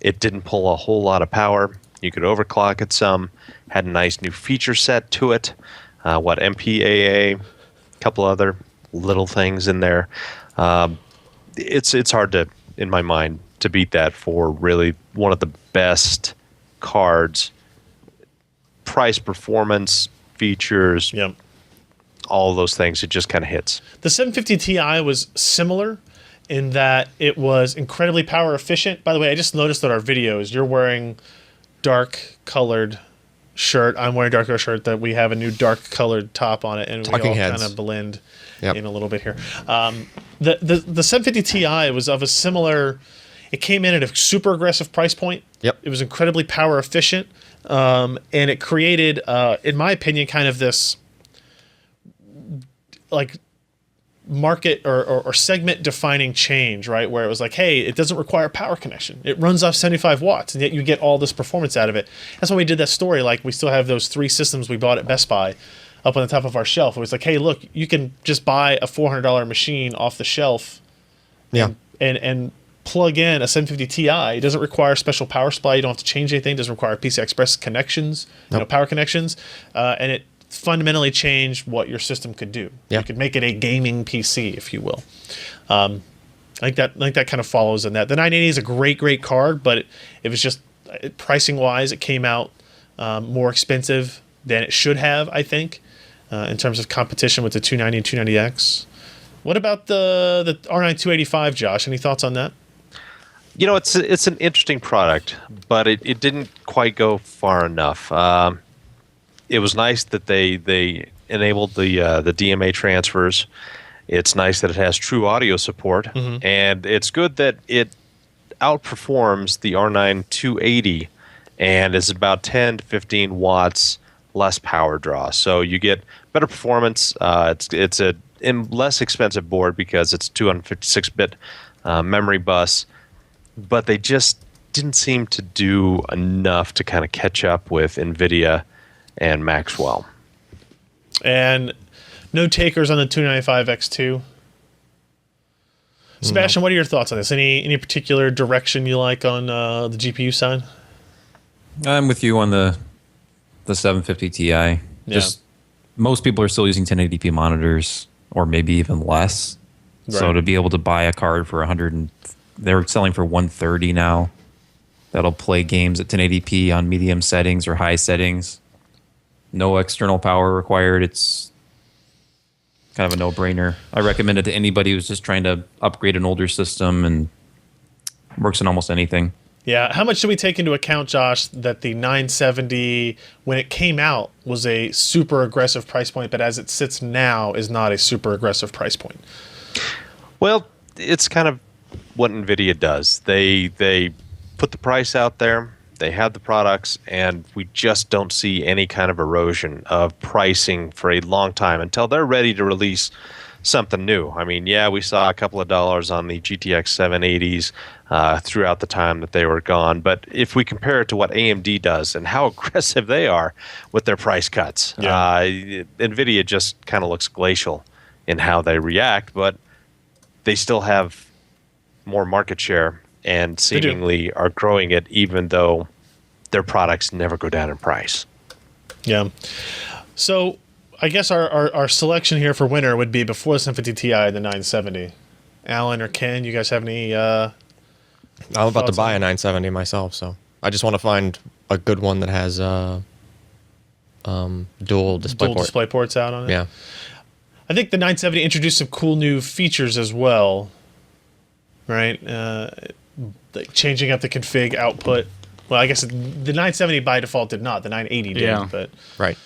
It didn't pull a whole lot of power. You could overclock it some. Had a nice new feature set to it. MPAA, a couple other little things in there. It's hard to, in my mind, to beat that for really one of the best cards. Price, performance, features, all of those things. It just kind of hits. The 750 Ti was similar in that it was incredibly power efficient. By the way, I just noticed that our videos, you're wearing dark colored shirt. I'm wearing dark colored shirt. That we have a new dark colored top on it, and we all kind of blend in a little bit here. The 750 Ti was of a similar. It came in at a super aggressive price point. Yep. It was incredibly power efficient, and it created, in my opinion, kind of this like market or segment defining change, right? Where it was like, hey, it doesn't require power connection. It runs off 75 watts, and yet you get all this performance out of it. That's why we did that story. Like, we still have those 3 systems we bought at Best Buy. up on the top of our shelf. It was like, hey, look, you can just buy a $400 machine off the shelf. Yeah. And plug in a 750 Ti. It doesn't require a special power supply. You don't have to change anything. It doesn't require PCI Express connections, power connections. And it fundamentally changed what your system could do. Yeah. You could make it a gaming PC, if you will. I think that kind of follows in that. The 980 is a great card, but it was just pricing wise, it came out more expensive than it should have, I think, in terms of competition with the 290 and 290X. What about the R9 285, Josh? Any thoughts on that? It's an interesting product, but it didn't quite go far enough. It was nice that they enabled the DMA transfers. It's nice that it has true audio support, and it's good that it outperforms the R9 280 and is about 10 to 15 watts less power draw. So you get better performance. It's a less expensive board because it's 256-bit memory bus. But they just didn't seem to do enough to kind of catch up with NVIDIA and Maxwell. And no takers on the 295X2. Sebastian, what are your thoughts on this? Any particular direction you like on the GPU side? I'm with you on the 750 Ti. Just most people are still using 1080p monitors, or maybe even less. Right. So to be able to buy a card for they're selling for $130 now. That'll play games at 1080p on medium settings or high settings. No external power required. It's kind of a no-brainer. I recommend it to anybody who's just trying to upgrade an older system, and works on almost anything. Yeah. How much should we take into account, Josh, that the 970, when it came out, was a super aggressive price point, but as it sits now is not a super aggressive price point? Well, it's kind of what NVIDIA does. They put the price out there, they have the products, and we just don't see any kind of erosion of pricing for a long time until they're ready to release something new. I mean, we saw a couple of dollars on the GTX 780s throughout the time that they were gone, but if we compare it to what AMD does and how aggressive they are with their price cuts, NVIDIA just kind of looks glacial in how they react, but they still have more market share and seemingly are growing it, even though their products never go down in price. Yeah. So I guess our selection here for winner would be before the 750 Ti, the 970. Alan or Ken, you guys have any I'm about to buy a 970 myself, so I just want to find a good one that has dual display ports out on it? Yeah. I think the 970 introduced some cool new features as well, right? Like changing up the config output. Well, I guess the 970 by default did not. The 980 did, but right.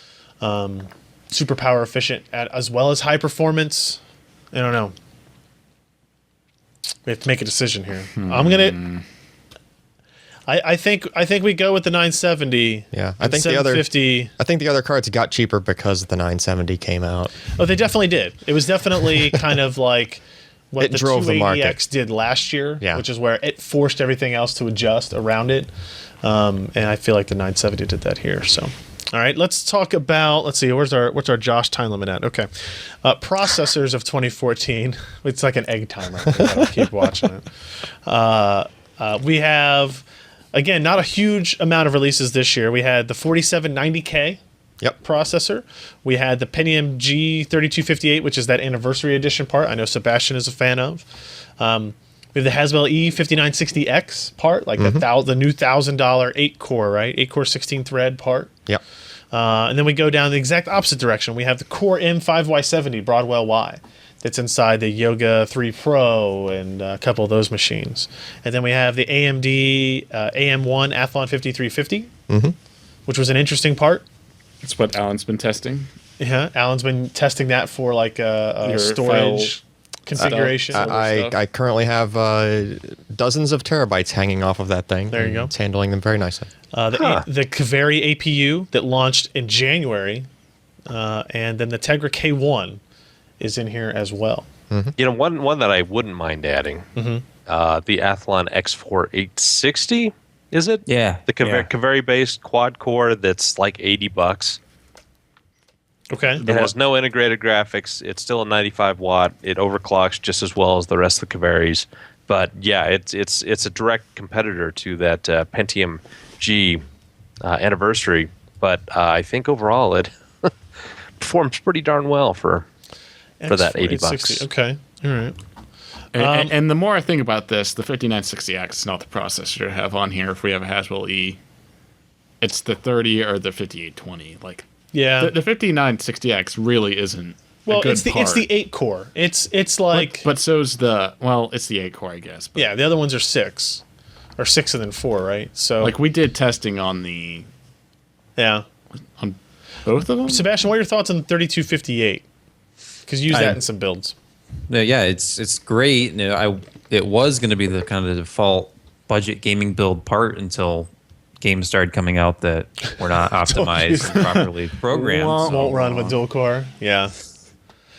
Super power efficient as well as high performance. I don't know. We have to make a decision here. I'm gonna. I think we go with the 970. Yeah, I think the other cards got cheaper because the 970 came out. Oh, they definitely did. It was definitely kind of like what the 280X did last year, which is where it forced everything else to adjust around it. And I feel like the 970 did that here. So, all right, let's talk about. Let's see, what's our Josh time limit at? Okay, processors of 2014. It's like an egg timer. I'll keep watching it. We have. Again, not a huge amount of releases this year. We had the 4790K processor. We had the Pentium G3258, which is that anniversary edition part. I know Sebastian is a fan of. We have the Haswell E5960X part, like the new $1,000 8-core, right? 8-core 16-thread part. Yep. And then we go down the exact opposite direction. We have the Core M5Y70 Broadwell Y. That's inside the Yoga 3 Pro and a couple of those machines. And then we have the AMD AM1 Athlon 5350, which was an interesting part. That's what Alan's been testing. Yeah, Alan's been testing that for like a storage configuration. I currently have dozens of terabytes hanging off of that thing. There you go. It's handling them very nicely. The Kaveri APU that launched in January, and then the Tegra K1 is in here as well. You know, one that I wouldn't mind adding, the Athlon X4 860, is it? Yeah. The Kaveri-based quad core that's like $80. Okay. It has no integrated graphics. It's still a 95 watt. It overclocks just as well as the rest of the Kavaris. But yeah, it's a direct competitor to that Pentium G anniversary. But I think overall it performs pretty darn well for that $80. Okay. All right. And the more I think about this, the 5960X is not the processor to have on here if we have a Haswell E. It's the 30 or the 5820. Like, yeah, the 5960X really isn't. Well, a good it's the part. 8 core. It's like, but so's it's the 8 core, I guess. But yeah, the other ones are 6, or 6 and then 4, right? So like we did testing on on both of them. Sebastian, what are your thoughts on the 3258? Because you use that in some builds. Yeah, it's great. It was going to be the kind of default budget gaming build part until games started coming out that were not optimized and properly programmed. Won't run with dual core. Yeah.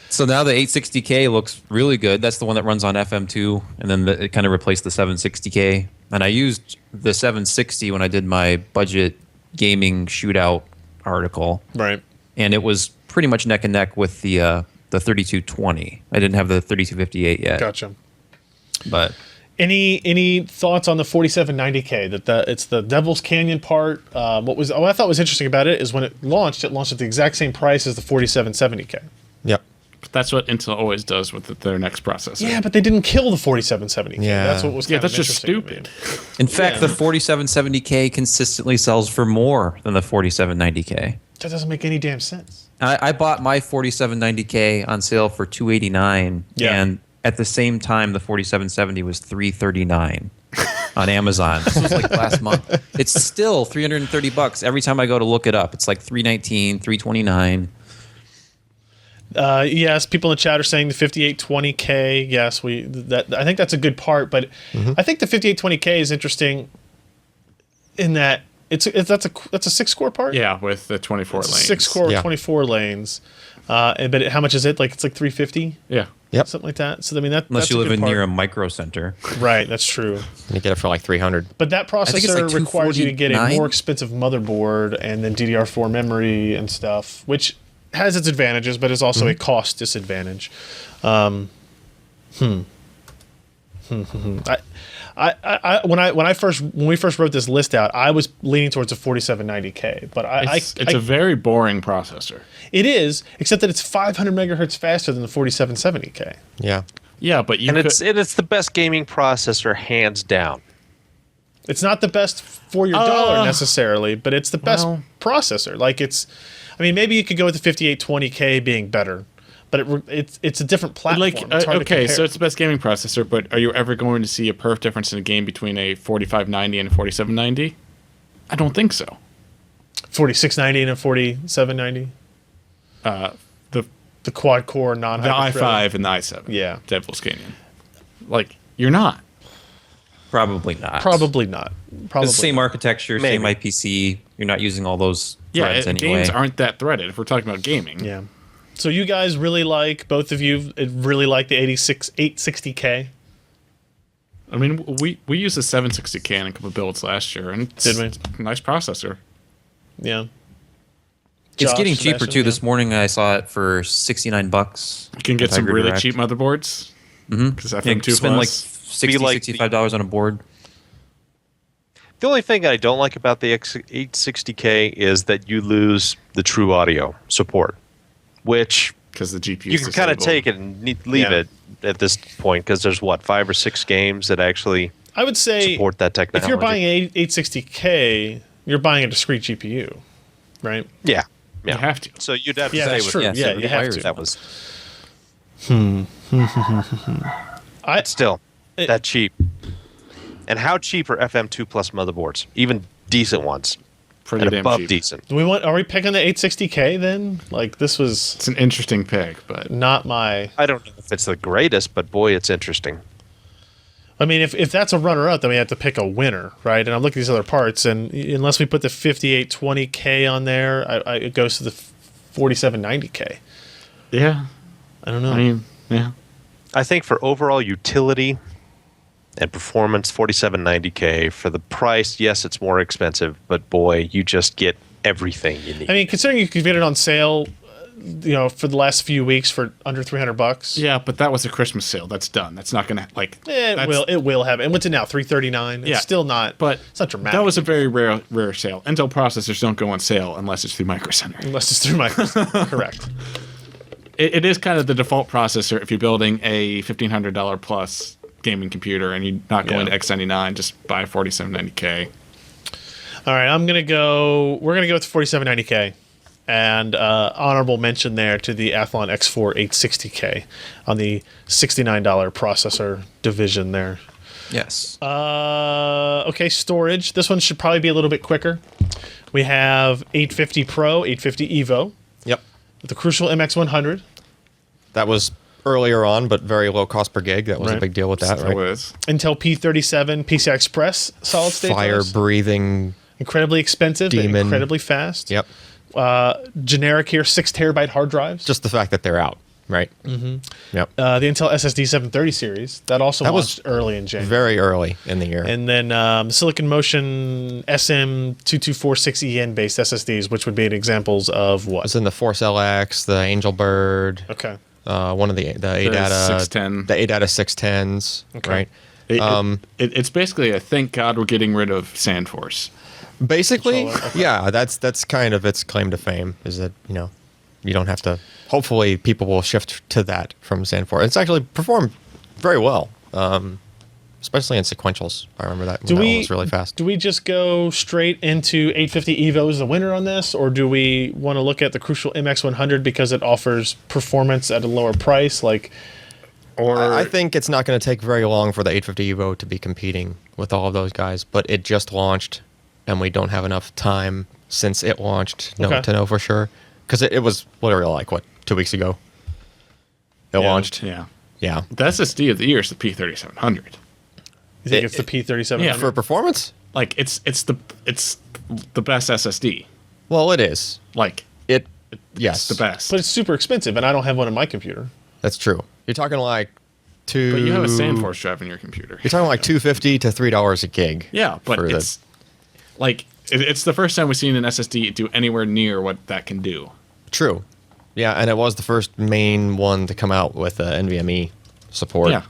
So now the 860K looks really good. That's the one that runs on FM2, and then it kind of replaced the 760K. And I used the 760 when I did my budget gaming shootout article. Right. And it was pretty much neck and neck with the 3220. I didn't have the 3258 yet. Gotcha. But any thoughts on the 4790K? It's the Devil's Canyon part. What I thought was interesting about it is when it launched at the exact same price as the 4770K. Yep. That's what Intel always does with their next processor. Yeah, but they didn't kill the 4770K. Yeah. That's what was kind of that's just interesting to me. stupid. in fact, the 4770K consistently sells for more than the 4790K. That doesn't make any damn sense. I bought my 4790K on sale for $289, and at the same time, the 4770 was $339 on Amazon. This was like last month. It's still $330 every time I go to look it up. It's like $319, $329. Yes, people in the chat are saying the 5820K. Yes, I think that's a good part, but I think the 5820K is interesting in that that's a 6-core part. Yeah, with the 24 lanes. 6-core, 24 lanes. But how much is it? It's like $350. Yeah. Yep. Something like that. So I mean, Unless that's you live good near part. a micro center. Right, that's true. You get it for like 300. But that think it's processor like requires you to get a $249? more expensive motherboard and then DDR4 memory and stuff, which has its advantages, but is also a cost disadvantage. When we first wrote this list out, I was leaning towards a 4790K, but It's a very boring processor. it is, except that it's 500 megahertz faster than the 4770K. Yeah. Yeah, but it's the best gaming processor hands down. It's not the best for your dollar necessarily, but it's the best processor. Maybe you could go with the 5820K being better, but it's a different platform. It's hard to compare. So it's the best gaming processor, but are you ever going to see a perf difference in a game between a 4590 and a 4790? I don't think so. 4690 and a 4790. The quad core The non-hyper i5 and the i7. Yeah. Devil's Canyon. You're not. Probably not. Probably not. Probably It's the same architecture, Maybe. same IPC. You're not using all those Yeah, threads anyway. games aren't that threaded if we're talking about gaming. Yeah. So you guys both of you really like the 860K? I mean, we used the 760K in a couple of builds last year, and it's Did we? a nice processor. Yeah. It's Josh, getting cheaper Sebastian, too. yeah. This morning I saw it for $69. You can get some Tiger really Direct. cheap motherboards. Because Yeah, FM2 spend like Plus. $60, like $65 on a board. The only thing I don't like about the 860K is that you lose the true audio support, which because the GPU you can kind of take it and leave Yeah. it at this point because there's 5 or 6 games that actually I would say support that technology. if you're buying an 860K, you're buying a discrete GPU, right? yeah. You have to. So you'd have to Yeah, stay that's with true. it. Yeah, it you have requires to. That was I still that cheap. And how cheap are FM2 Plus motherboards? Even decent ones. Pretty And damn above cheap. decent. are we picking the 860K then? This was It's an interesting pick, but not my. I don't know if it's the greatest, but boy, it's interesting. I mean, if that's a runner-up, then we have to pick a winner, right? And I'm looking at these other parts, and unless we put the 5820K on there, it goes to the 4790K. yeah. I don't know. I mean, yeah. I think for overall utility and performance, 4790K. For the price, yes, it's more expensive, but boy, you just get everything you need. I mean, considering you could get it on sale, for the last few weeks for under $300. Yeah, but that was a Christmas sale. That's done. That's not gonna It will happen. It went to now $339. It's still not. But it's not dramatic. That was a very rare sale. Intel processors don't go on sale unless it's through Micro Center. Unless it's through Micro Center. Correct. It is kind of the default processor if you're building a $1,500 plus gaming computer and you're not going to X99. Just buy a 4790K. All right, we're gonna go with 4790K. And honorable mention there to the Athlon X4 860K on the $69 processor division there. Yes. Okay, storage. This one should probably be a little bit quicker. We have 850 Pro, 850 Evo. Yep. With the Crucial MX100. That was earlier on, but very low cost per gig. That was a Right. big deal with that, right? Was. Intel P37 PCI Express solid state. Fire-breathing incredibly expensive, but demon. incredibly fast. Yep. Generic here, 6 terabyte hard drives. Just the fact that they're out, right? Mm-hmm. Yep. The Intel SSD 730 series that also launched early in January. Very early in the year. And then Silicon Motion SM2246EN based SSDs, which would be examples of what? It's in the Force LX, the Angel Bird. Okay. One of the ADATA 610. the ADATA 610s, Okay. right? It's basically a thank God we're getting rid of SandForce. Basically, Controller, okay. yeah, that's kind of its claim to fame is that you don't have to. Hopefully, people will shift to that from SandForce. It's actually performed very well, especially in sequentials. I remember that when that one was really fast. Do we just go straight into 850 Evo as the winner on this, or do we want to look at the Crucial MX100 because it offers performance at a lower price? I think it's not going to take very long for the 850 Evo to be competing with all of those guys, but it just launched, and we don't have enough time since it launched to know for sure. Because it was literally 2 weeks ago. It launched. Yeah. Yeah. The SSD of the year is the P3700. You think it's the P3700? Yeah. For performance? It's the best SSD. Well, it is. Yes, Yes. the best. But it's super expensive, and I don't have one in my computer. That's true. You're talking two. But you have a SandForce drive in your computer. You're talking $250 to $3 a gig. Yeah, but for it's it's the first time we've seen an SSD do anywhere near what that can do. True. Yeah, and it was the first main one to come out with NVMe support. Yeah.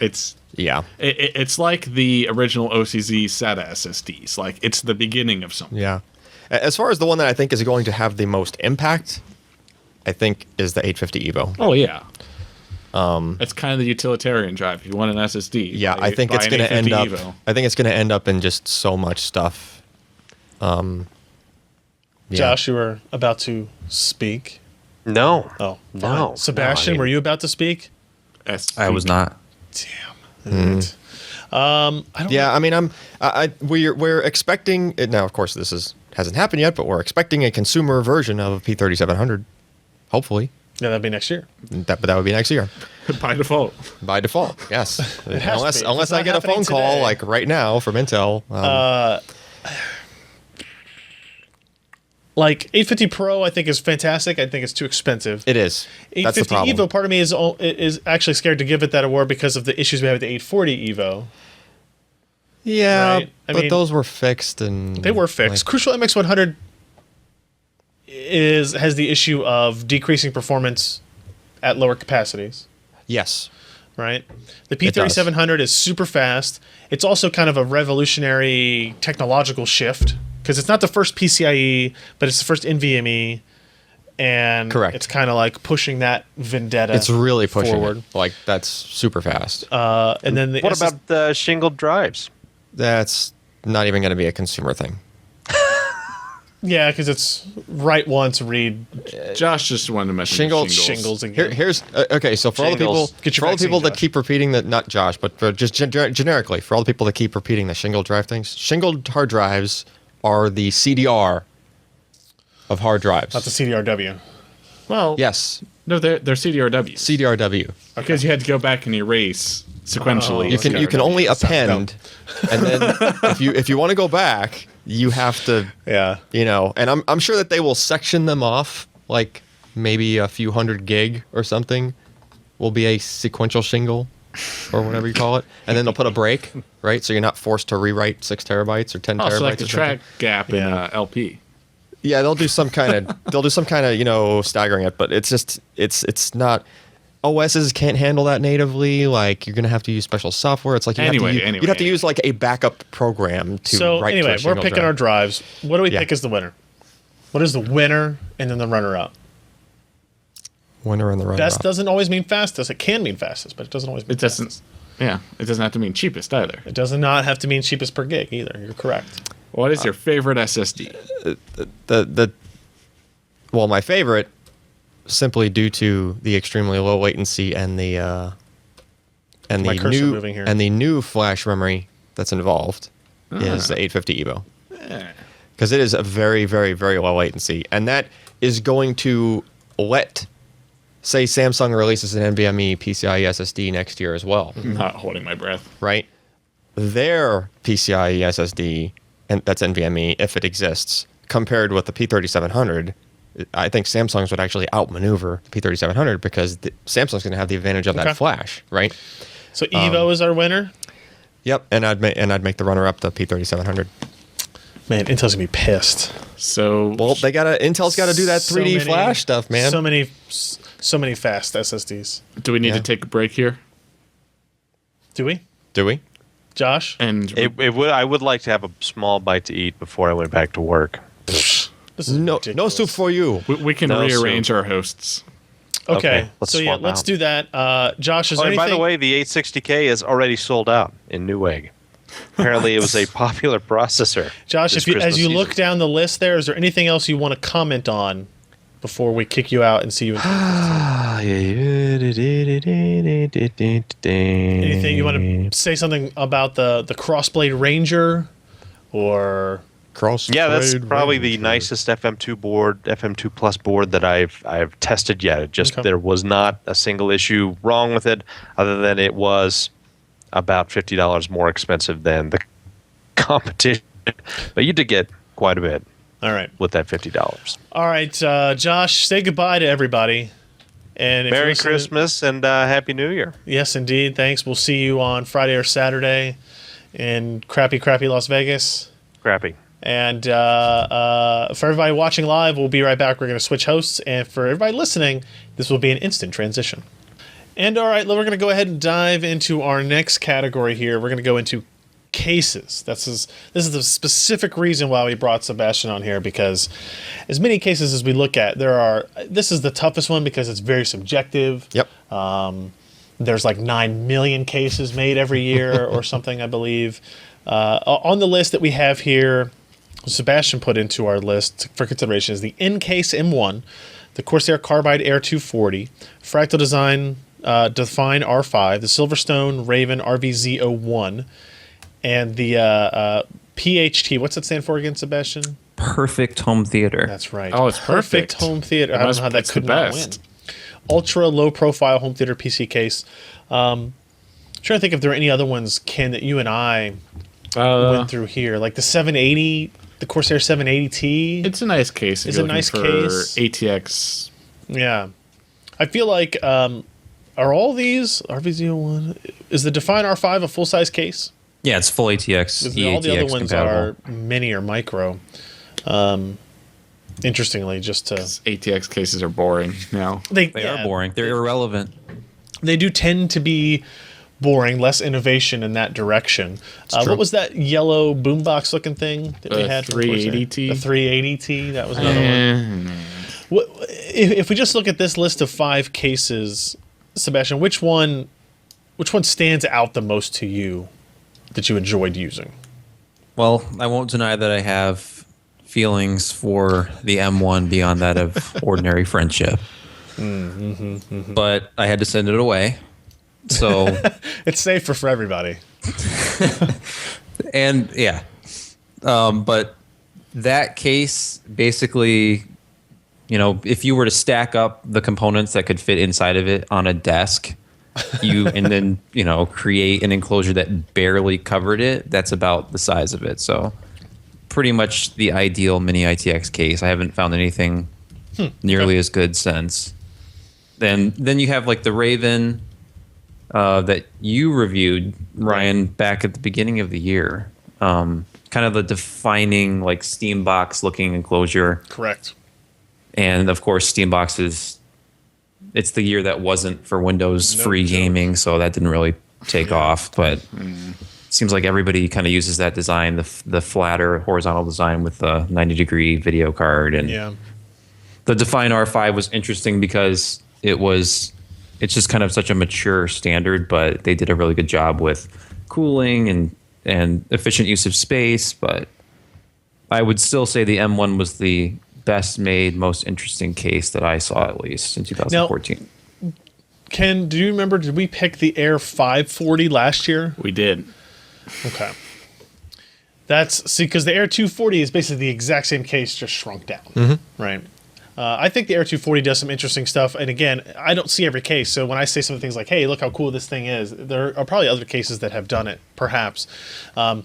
It's like the original OCZ SATA SSDs. It's the beginning of something. Yeah. As far as the one that I think is going to have the most impact, I think is the 850 Evo. Oh yeah. It's kind of the utilitarian drive. If you want an SSD, Yeah, I think it's going to end up. Evo. I think it's going to end up in just so much stuff. Yeah. Josh, you were about to speak. No. Oh, No. fine. Sebastian, were you about to speak? I was not. Damn. Right. I don't Yeah, I mean, we're expecting it now. Of course, hasn't happened yet, but we're expecting a consumer version of P3700. Hopefully, Yeah, that'd be next year. but that would be next year by default. by default. Yes, has to be. If unless it's I not get a phone happening call today. right now from Intel. 850 Pro, I think is fantastic. I think it's too expensive. It is. That's the 850 problem. Evo, part of me is actually scared to give it that award because of the issues we have with the 840 Evo. Yeah, Right. I but mean, those were fixed, and They were fixed. Crucial MX100 has the issue of decreasing performance at lower capacities. Yes. Right? The It does. P3700 is super fast. It's also kind of a revolutionary technological shift because it's not the first PCIe, but it's the first NVMe. And Correct. it's kind of pushing that vendetta. It's really pushing forward. it. That's super fast. And then the What about the shingled drives? That's not even going to be a consumer thing. Yeah, because it's write once, read Josh just wanted to mention shingles again. Here's okay. So for all the people, Shingles. Get your for all the people vaccine, that Josh. keep repeating that, not Josh, but for just generically, for all the people that keep repeating the shingled drive things, shingled hard drives are the CDR of hard drives. Not the CDRW. Well, Yes, no, they're CDRWs. CDRW. Because you had to go back and erase sequentially. You can only append, and then if you want to go back, you have to. Yeah. And I'm sure that they will section them off, like maybe a few hundred gig or something will be a sequential shingle or whatever you call it. And then they'll put a break, right? So you're not forced to rewrite 6 terabytes or 10 terabytes. So like the or track something. gap in LP. Yeah, they'll do some kind of staggering it, but it's not. OSs can't handle that natively. Like you're gonna have to use special software. It's like you'd have to use like a backup program to. So write anyway, to a we're single picking drive. our drives. What do we pick as the winner? What is the winner and then the runner-up? Winner and the runner. Best doesn't always mean fastest. It can mean fastest, but it doesn't always mean fastest. Yeah, it doesn't have to mean cheapest either. It does not have to mean cheapest per gig either. You're correct. What is your favorite SSD? Well, my favorite, simply due to the extremely low latency and the new flash memory that's involved, is the 850 Evo. Because it is a very, very, very low latency, and that is going to let, say, Samsung releases an NVMe PCIe SSD next year as well. I'm not holding my breath. Right? Their PCIe SSD, and that's NVMe if it exists, compared with the P3700, I think Samsung's would actually outmaneuver the P3700 because Samsung's going to have the advantage of that flash, right? So Evo is our winner. Yep, and I'd make the runner-up the P3700. Man, Intel's gonna be pissed. So Intel's got to do that 3D flash stuff, man. So many fast SSDs. Do we need to take a break here? Do we? Josh? And I would like to have a small bite to eat before I went back to work. This is no ridiculous. soup for you. we can rearrange our hosts. Okay. Let's So swap let's out. do that. Josh, is there And anything? by the way, the 860K is already sold out in Newegg. Apparently, it was a popular processor. Josh, this as you Christmas look season. down the list there, is there anything else you want to comment on before we kick you out and see you in anything you want to say something about the Crossblade Ranger or Yeah, that's probably the nicest FM2 Plus board that I've tested yet. It just there was not a single issue wrong with it, other than it was about $50 more expensive than the competition. But you did get quite a bit. All right. With that $50. All right, Josh, say goodbye to everybody. And if Merry Christmas and Happy New Year. Yes, indeed. Thanks. We'll see you on Friday or Saturday in crappy Las Vegas. Crappy. And for everybody watching live, we'll be right back. We're going to switch hosts. And for everybody listening, this will be an instant transition. And all right, we're going to go ahead and dive into our next category here. We're going to go into cases. This is the specific reason why we brought Sebastian on here, because as many cases as we look at, this is the toughest one because it's very subjective. Yep. There's like 9 million cases made every year or something, I believe. On the list that we have here, Sebastian put into our list for consideration is the Encase M1, the Corsair Carbide Air 240, Fractal Design Define R5, the Silverstone Raven RVZ01, and the PHT. What's that stand for again, Sebastian? Perfect Home Theater. That's right. Oh, it's perfect. Home Theater. I don't know how that could not win. Ultra low profile home theater PC case. Trying to think if there are any other ones, Ken, that you and I went through here, like the 780, the Corsair 780T. It's a nice case. It's a nice case. ATX. Yeah, I feel like are all these RVZ01? Is the Define R5 a full size case? Yeah, it's full ATX. All the other ones compatible. are mini or micro. Interestingly, just to ATX cases are boring now. They are boring. They're irrelevant. They do tend to be boring, less innovation in that direction. What was that yellow boombox looking thing that we had? 380T? The 380T. That was another one. If we just look at this list of 5 cases, Sebastian, which one stands out the most to you that you enjoyed using? Well, I won't deny that I have feelings for the M1 beyond that of ordinary friendship. But I had to send it away. So it's safer for everybody. And yeah. But that case basically, if you were to stack up the components that could fit inside of it on a desk, and then create an enclosure that barely covered it, that's about the size of it. So pretty much the ideal mini ITX case. I haven't found anything nearly as good since. Then you have like the Raven that you reviewed, Ryan, back at the beginning of the year. kind of the defining like Steambox looking enclosure. Correct. And of course, Steambox it's the year that wasn't for Windows free gaming, so that didn't really take off. But it seems like everybody kind of uses that design, the flatter horizontal design with the 90-degree video card. And the Define R5 was interesting because it's just kind of such a mature standard, but they did a really good job with cooling and efficient use of space. But I would still say the M1 was the best made, most interesting case that I saw, at least in 2014. Now, Ken, do you remember, did we pick the Air 540 last year? We did. Okay. Because the Air 240 is basically the exact same case, just shrunk down, right? I think the Air 240 does some interesting stuff. And again, I don't see every case. So when I say some things like, hey, look how cool this thing is, there are probably other cases that have done it, perhaps. But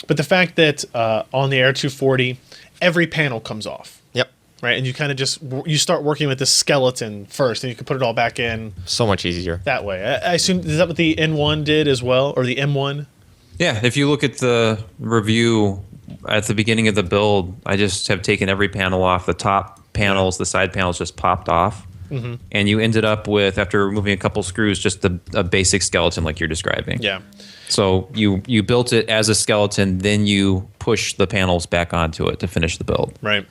the fact that on the Air 240, every panel comes off. Yep. Right. And you kind of you start working with the skeleton first, and you can put it all back in. So much easier. That way. I assume, is that what the N1 did as well? Or the M1? Yeah. If you look at the review at the beginning of the build, I just have taken every panel off. The top panels, the side panels just popped off. And you ended up with, after removing a couple screws, just a basic skeleton like you're describing. Yeah. So you built it as a skeleton, then you push the panels back onto it to finish the build. Right.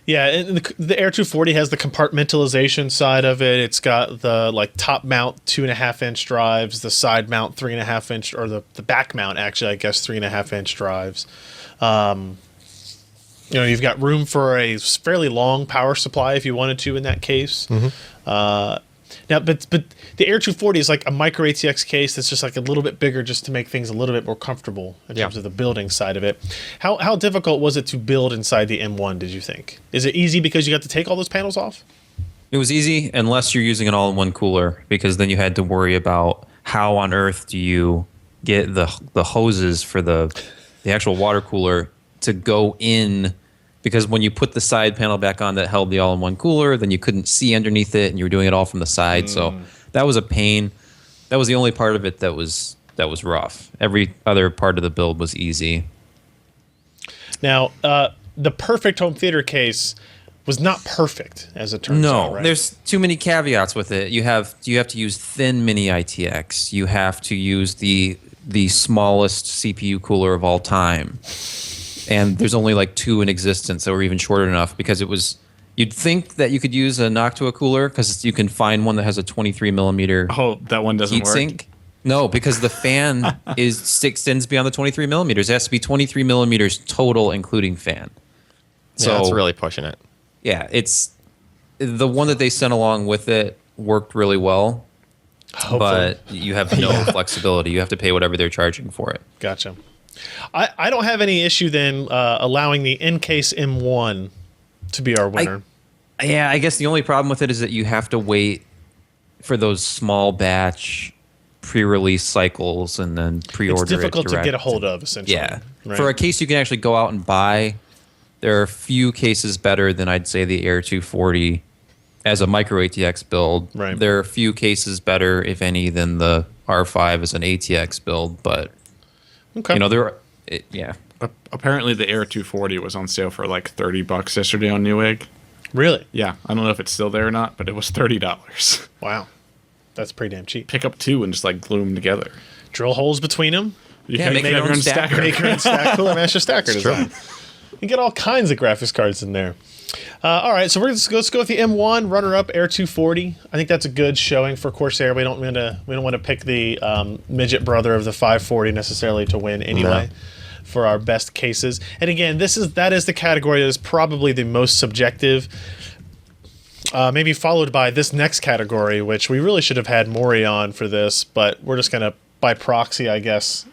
Yeah, and the Air 240 has the compartmentalization side of it. It's got the top mount 2.5-inch drives, the side mount 3.5-inch, or the back mount actually, I guess 3.5-inch drives. You've got room for a fairly long power supply if you wanted to in that case. Now, but the Air 240 is like a Micro-ATX case that's just like a little bit bigger, just to make things a little bit more comfortable in terms of the building side of it. How difficult was it to build inside the M1, did you think? Is it easy because you got to take all those panels off? It was easy unless you're using an all-in-one cooler, because then you had to worry about how on earth do you get the hoses for the actual water cooler to go in, because when you put the side panel back on that held the all-in-one cooler, then you couldn't see underneath it, and you were doing it all from the side. So that was a pain. That was the only part of it that was rough. Every other part of the build was easy. Now, the perfect home theater case was not perfect, as it turns out. Right? There's too many caveats with it. You have to use thin mini ITX. You have to use the smallest CPU cooler of all time. And there's only like 2 in existence that were even shorter enough, because you'd think that you could use a Noctua cooler because you can find one that has a 23 millimeter. Oh, that one doesn't work? Sink. No, because the fan extends beyond the 23 millimeters. It has to be 23 millimeters total, including fan. So that's really pushing it. Yeah, it's the one that they sent along with it worked really well. Hopefully. But you have no flexibility. You have to pay whatever they're charging for it. Gotcha. I don't have any issue then allowing the Encase M1 to be our winner. I guess the only problem with it is that you have to wait for those small batch pre-release cycles and then pre-order it. It's difficult to get a hold of, essentially. Yeah. Right. For a case you can actually go out and buy, there are a few cases better than I'd say the Air 240 as a Micro-ATX build. Right. There are a few cases better, if any, than the R5 as an ATX build, but Apparently, the Air 240 was on sale for like $30 yesterday on Newegg. Really? Yeah, I don't know if it's still there or not, but it was $30. Wow, that's pretty damn cheap. Pick up 2 and just like glue them together. Drill holes between them. You can make your own stacker. Make your own stack cooler master stacker design. You get all kinds of graphics cards in there. All right, so let's go with the M1 runner-up Air 240. I think that's a good showing for Corsair. We don't want to pick the midget brother of the 540 necessarily to win anyway. For our best cases. And again, that is the category that is probably the most subjective. Maybe followed by this next category, which we really should have had Maury on for this, but we're just gonna by proxy, I guess,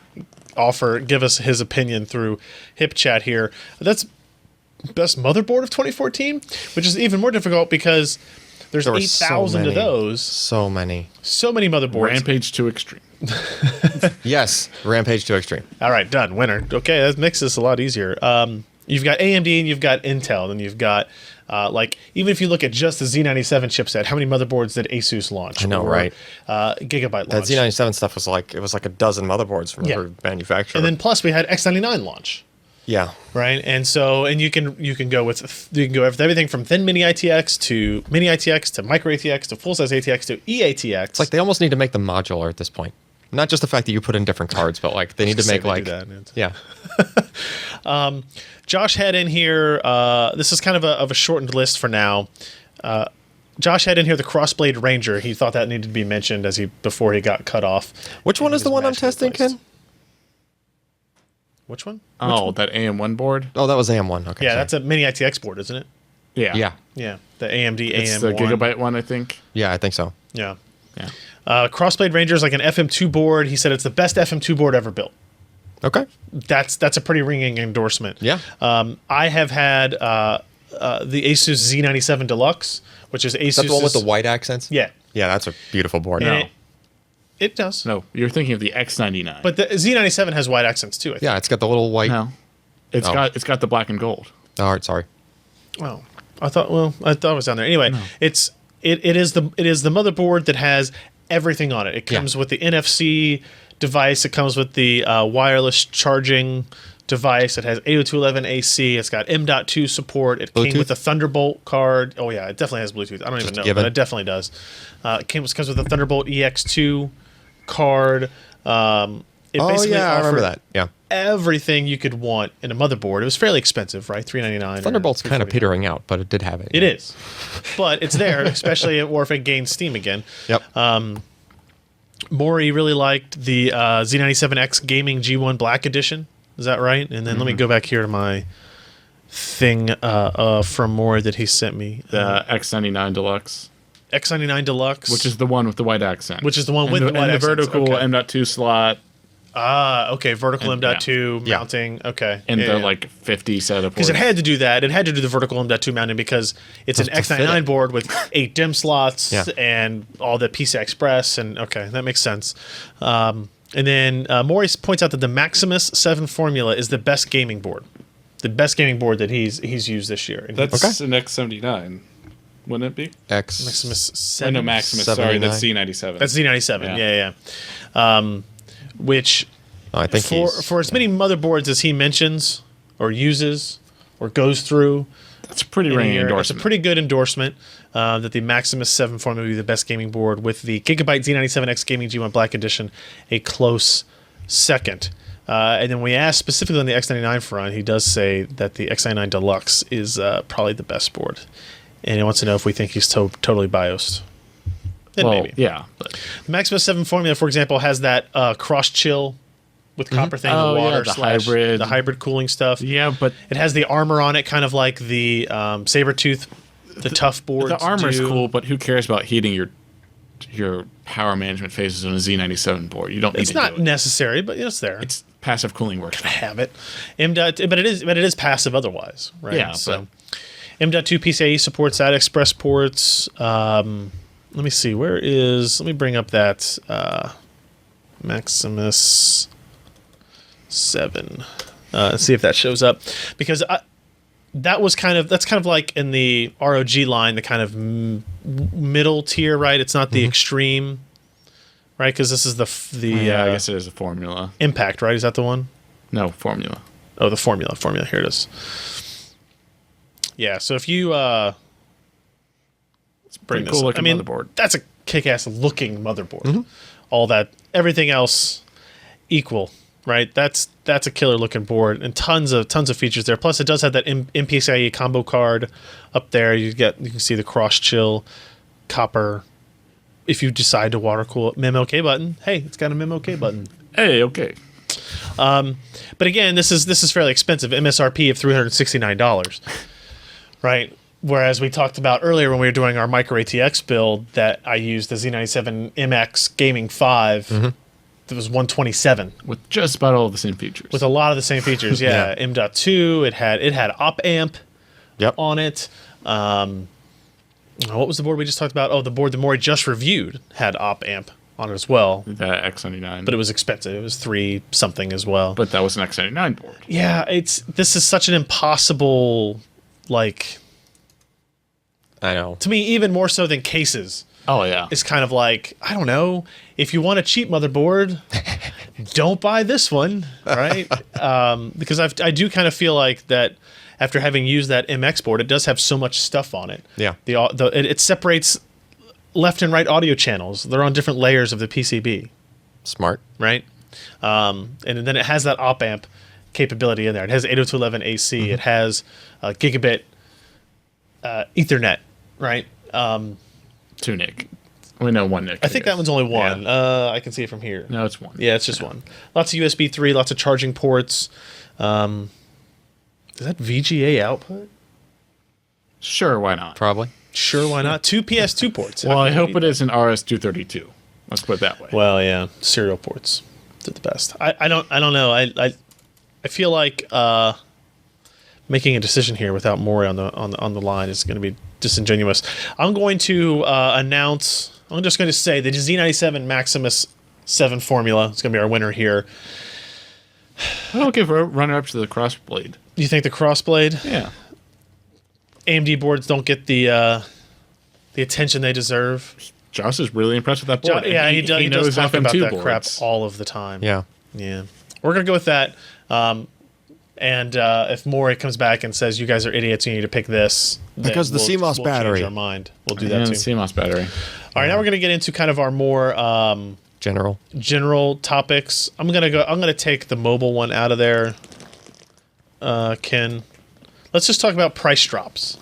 give us his opinion through Hip Chat here. That's best motherboard of 2014, which is even more difficult because there's 8,000 of those. So many motherboards. Rampage to Extreme. Yes, Rampage to Extreme. All right, done. Winner. Okay, that makes this a lot easier. You've got AMD and you've got Intel, and you've got Like even if you look at just the Z97 chipset, how many motherboards did Asus launch? I know, right? Gigabyte launch. That Z97 stuff was like a dozen motherboards from every manufacturer. And then plus we had X99 launch. Yeah. Right. And so you can go with everything from thin mini ITX to mini ITX to MicroATX to full size ATX to eATX. It's like they almost need to make them modular at this point. Not just the fact that you put in different cards, but like they need to make like yeah. Josh had in here. This is kind of a shortened list for now. Josh had in here the Crossblade Ranger. He thought that needed to be mentioned before he got cut off. Which one is the one I'm testing, Ken? Which one? That AM1 board. Oh, that was AM1. Okay. Yeah, sorry. that's a mini ITX board, isn't it? Yeah. Yeah. Yeah, the AMD It's AM1. the Gigabyte one, I think. Yeah, I think so. Yeah. Yeah. Crossblade Ranger is like an FM2 board. He said it's the best FM2 board ever built. Okay. That's a pretty ringing endorsement. Yeah. I have had the Asus Z97 Deluxe, which is Asus. Is that the one with the white accents? Yeah. Yeah, that's a beautiful board. And it does. No, you're thinking of the X99. But the Z97 has white accents too, I think. Yeah, it's got the little white. no, it's got the black and gold. Oh, all right, sorry. Oh, I thought it was down there. Anyway, it is the motherboard that has everything on it. It comes with the NFC device. It comes with the wireless charging device. It has 802.11 AC. It's got M.2 support. It came with a Thunderbolt card. Oh yeah, it definitely has Bluetooth. I don't even know, but it definitely does. It comes with a Thunderbolt EX2 card. It basically I remember offered that. Yeah. everything you could want in a motherboard. It was fairly expensive, right? $399. Thunderbolt's kind of petering out, but it did have it. It is, but it's there, especially if it gains steam again. Yep. Maury really liked the Z97X Gaming G1 Black Edition. Is that right? And then let me go back here to my thing from Maury that he sent me. The X99 Deluxe. X99 Deluxe. Which is the one with the white accent. Which is the one with the white accent. And the vertical M.2 slot. Okay. Vertical M.2 mounting. Okay. And the like 50 set of ports. Because it had to do that. It had to do the vertical M.2 mounting because it's an X99 board with 8 DIMM slots and all the PCI Express. And okay, that makes sense. And then Maurice points out that the Maximus 7 formula is the best gaming board. The best gaming board that he's used this year. That's an X79. Wouldn't it be? Maximus 7. No, Maximus. Sorry, that's Z97. That's Z97. Yeah. Which I think for as many motherboards as he mentions or uses or goes through, that's a pretty ringing endorsement. It's a pretty good endorsement that the Maximus 7 formula will be the best gaming board, with the Gigabyte Z97X Gaming G1 Black Edition a close second. And then we asked specifically on the X99 front, he does say that the X99 Deluxe is probably the best board. And he wants to know if we think he's totally biased. Then maybe. Yeah. But the Maximus 7 formula, for example, has that cross chill with copper thing, the water the hybrid cooling stuff. Yeah, but it has the armor on it, kind of like the Sabertooth, the tough boards. The armor's cool, but who cares about heating your power management phases on a Z97 board? You don't need to do it. It's not necessary, but it's there. It's passive cooling works. I have it. But it is passive otherwise, right? Yeah. So M.2 PCIe supports that, Express ports. Let me see. Let me bring up that Maximus 7. See if that shows up, because that's kind of like in the ROG line, the kind of middle tier, right? It's not the extreme, right? Because this is the I guess it is a formula. Impact, right? Is that the one? No, formula. Oh, the formula. Here it is. Yeah. So if you bring cool this, looking motherboard. That's a kick-ass looking motherboard. All that, everything else equal, right? That's a killer looking board, and tons of features there. Plus, it does have that MPCIe combo card up there. You can see the cross chill, copper. If you decide to water cool it, MemOK button. Hey, it's got a MemOK button. Hey, okay. But again, this is fairly expensive. MSRP of $369, right? Whereas we talked about earlier when we were doing our Micro-ATX build that I used the Z97 MX Gaming 5. That was $127 with just about all the same features. With a lot of the same features, yeah. M.2. It had op amp on it. What was the board we just talked about? Oh, the board that Maury just reviewed had op amp on it as well. The X99. But it was expensive. It was $3 something as well. But that was an X99 board. Yeah, this is such an impossible, like, I know. To me, even more so than cases. Oh yeah. It's kind of like, I don't know, if you want a cheap motherboard, don't buy this one, right? Because I do kind of feel like that after having used that MX board, it does have so much stuff on it. Yeah. It separates left and right audio channels. They're on different layers of the PCB, Smart. right? And then it has that op amp capability in there. It has 802.11 AC. It has gigabit Ethernet, right? 2 NIC. We know 1 NIC. I think that one's only one. I can see it from here. No, it's 1. Yeah, it's just one. Lots of USB 3, lots of charging ports. Is that VGA output? Sure, why not? Probably. Sure, why not? 2 PS2 ports. Well, I hope it is an RS-232. Let's put it that way. Well, yeah, serial ports. Did the best. I don't know. I feel like making a decision here without Maury on the line is going to be disingenuous. I'm going to announce. I'm just going to say the Z97 Maximus 7 formula is going to be our winner here. I don't give a runner-up to the Crossblade. You think the Crossblade? Yeah. AMD boards don't get the attention they deserve. Josh is really impressed with that board. Yeah, he does talk about that boards. crap all of the time. Yeah. Yeah. We're going to go with that. And if Maury comes back and says, you guys are idiots, you need to pick this. Because the CMOS battery. Change our mind. We'll do that And too. the CMOS battery. All right, now we're going to get into kind of our more general topics. I'm going to take the mobile one out of there. Ken. Let's just talk about price drops.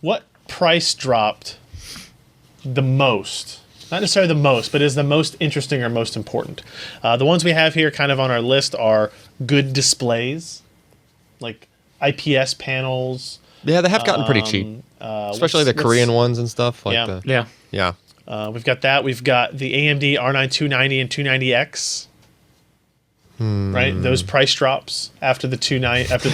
What price dropped the most? Not necessarily the most, but is the most interesting or most important. The ones we have here kind of on our list are good displays, like IPS panels. Yeah, they have gotten pretty cheap. Especially the Korean ones and stuff. Like yeah. Yeah. We've got that. We've got the AMD R9 290 and 290X. Right? Those price drops after the 970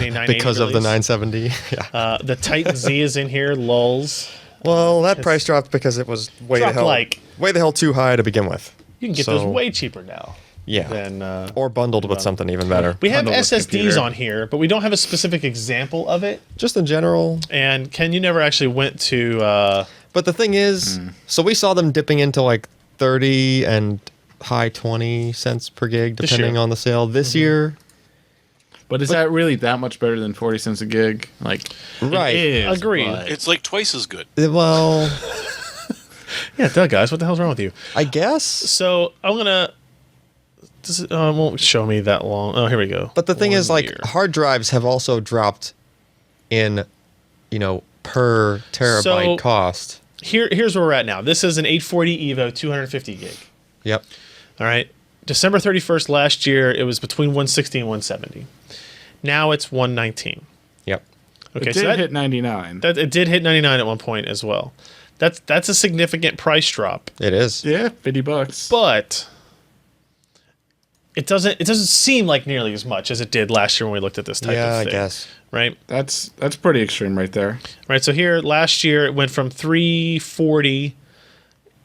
and 980 Because of the release. 970. Yeah. The Titan Z is in here. Lulz. Well, that price dropped because it was way the hell too high to begin with. You can get those way cheaper now. Yeah. Than, or bundled with something even better. We have Bundled with SSDs computer. on here, but we don't have a specific example of it. Just in general. And Ken, you never actually went to. But the thing is, so we saw them dipping into like 30 and high 20 cents per gig, depending on the sale this year. But is that really that much better than 40 cents a gig? Like, Right. It is, Agreed. but- It's like twice as good. Well, Yeah, duh, guys. What the hell's wrong with you? I guess. So I'm gonna. This won't show me that long. Oh, here we go. But the thing is, like, year. hard drives have also dropped in, per terabyte So- cost. Here's where we're at now. This is an 840 Evo 250 gig. Yep. All right. December 31st last year, it was between 160 and 170. Now it's 119. Yep. Okay, it so did that, hit 99. it did hit 99 at one point as well. That's a significant price drop, It is. Yeah, $50. but it doesn't seem like nearly as much as it did last year when we looked at this type Yeah, of I thing. guess. Right. That's pretty extreme right there. Right. So here last year it went from 340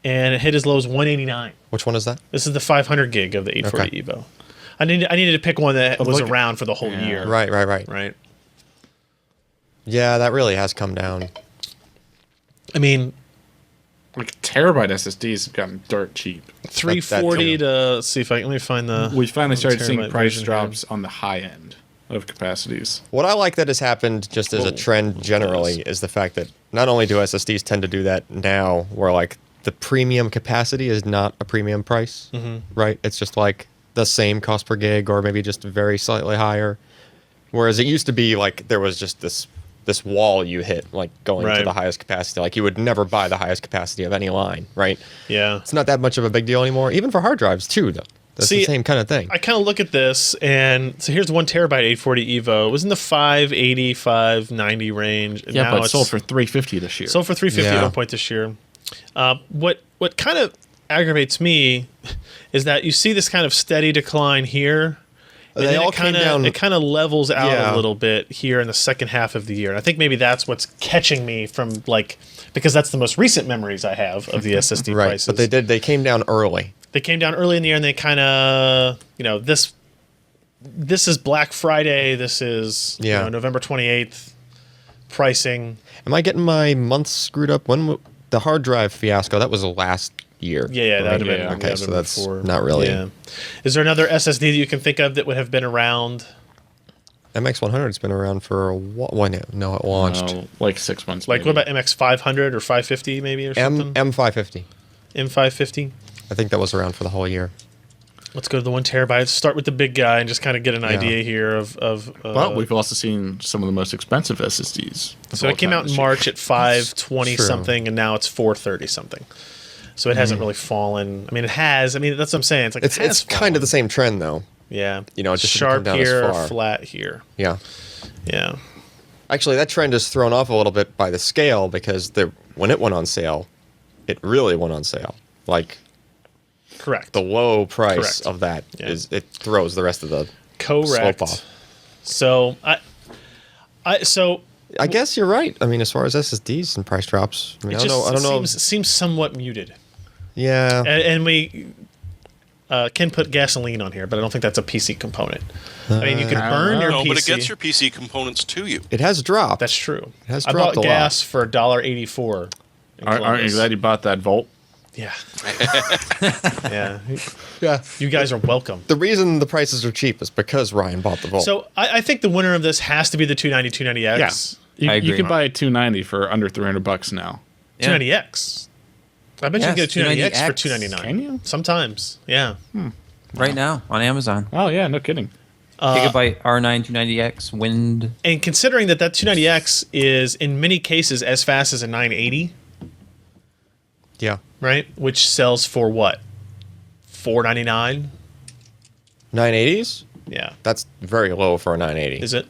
and it hit as low as 189. Which one is that? This is the 500 gig of the 840 Evo. I needed to pick one that was look- around for the whole year. Right. Right. Yeah, that really has come down. I mean, Like, terabyte SSDs have gotten dirt cheap. 340 to let's see if let me find the. We finally started seeing terabyte price version drops on the high end of capacities. What I like that has happened just as a Whoa. trend generally is the fact that not only do SSDs tend to do that now, where like the premium capacity is not a premium price, right? It's just like the same cost per gig or maybe just very slightly higher. Whereas it used to be like there was just this wall you hit, like going to Right. the highest capacity. Like you would never buy the highest capacity of any line, right? Yeah. It's not that much of a big deal anymore, even for hard drives too, though. That's See, the same kind of thing. I kind of look at this, and so here's the 1 terabyte 840 Evo. It was in the 580, 590 range. And Yeah, now but it's sold for $350 this year. sold for 350 at Yeah. one point this year. What kind of aggravates me is that you see this kind of steady decline here. And They then all it came kind down- of levels out Yeah. a little bit here in the second half of the year. And I think maybe that's what's catching me from because that's the most recent memories I have of the SSD Right, prices. but they came down early. They came down early in the year, and they kind of, this is Black Friday. This is Yeah. November 28th, pricing. Am I getting my months screwed up? When the hard drive fiasco, that was last year. Yeah, that would have been okay. So that's before. not really. Yeah. Is there another SSD that you can think of that would have been around? MX100's been around for a while. No, it launched like 6 months. Like maybe. what about MX500 or 550 maybe or something? M550. M550. I think that was around for the whole year. Let's go to the 1 terabyte. Start with the big guy and just kind of get an idea here of. Well, we've also seen some of the most expensive SSDs. So it came out in March at 520 something, and now it's 430 something. So it hasn't really fallen. I mean, it has. I mean, that's what I'm saying. It's like It's kind of the same trend though. Yeah. You know, it just sharp didn't come down here, as far. flat here. Yeah. Yeah. Actually, that trend is thrown off a little bit by the scale because when it went on sale, it really went on sale. Like. Correct. The low price of that is it throws the rest of the slope off. So I guess you're right. I mean, as far as SSDs and price drops, I mean, I don't know. Seems somewhat muted. Yeah. And we can put gasoline on here, but I don't think that's a PC component. I mean, you could burn your PC. No, but it gets your PC components to you. It has dropped. That's true. It has I dropped bought a gas for $1.84. Aren't you glad you bought that Volt? Yeah. Yeah. You guys are welcome. The reason the prices are cheap is because Ryan bought the Volt. So I think the winner of this has to be the 290, 290X. Yeah. I agree. You can buy a 290 for under $300 now. 290X. I bet you can get a 290X for $290X. $299. Can you? Sometimes. Yeah. Right now on Amazon. Oh, yeah, no kidding. Gigabyte R9 290X Wind. And considering that 290X is in many cases as fast as a 980, yeah. right? Which sells for what? $499? 980s? Yeah. That's very low for a 980. Is it?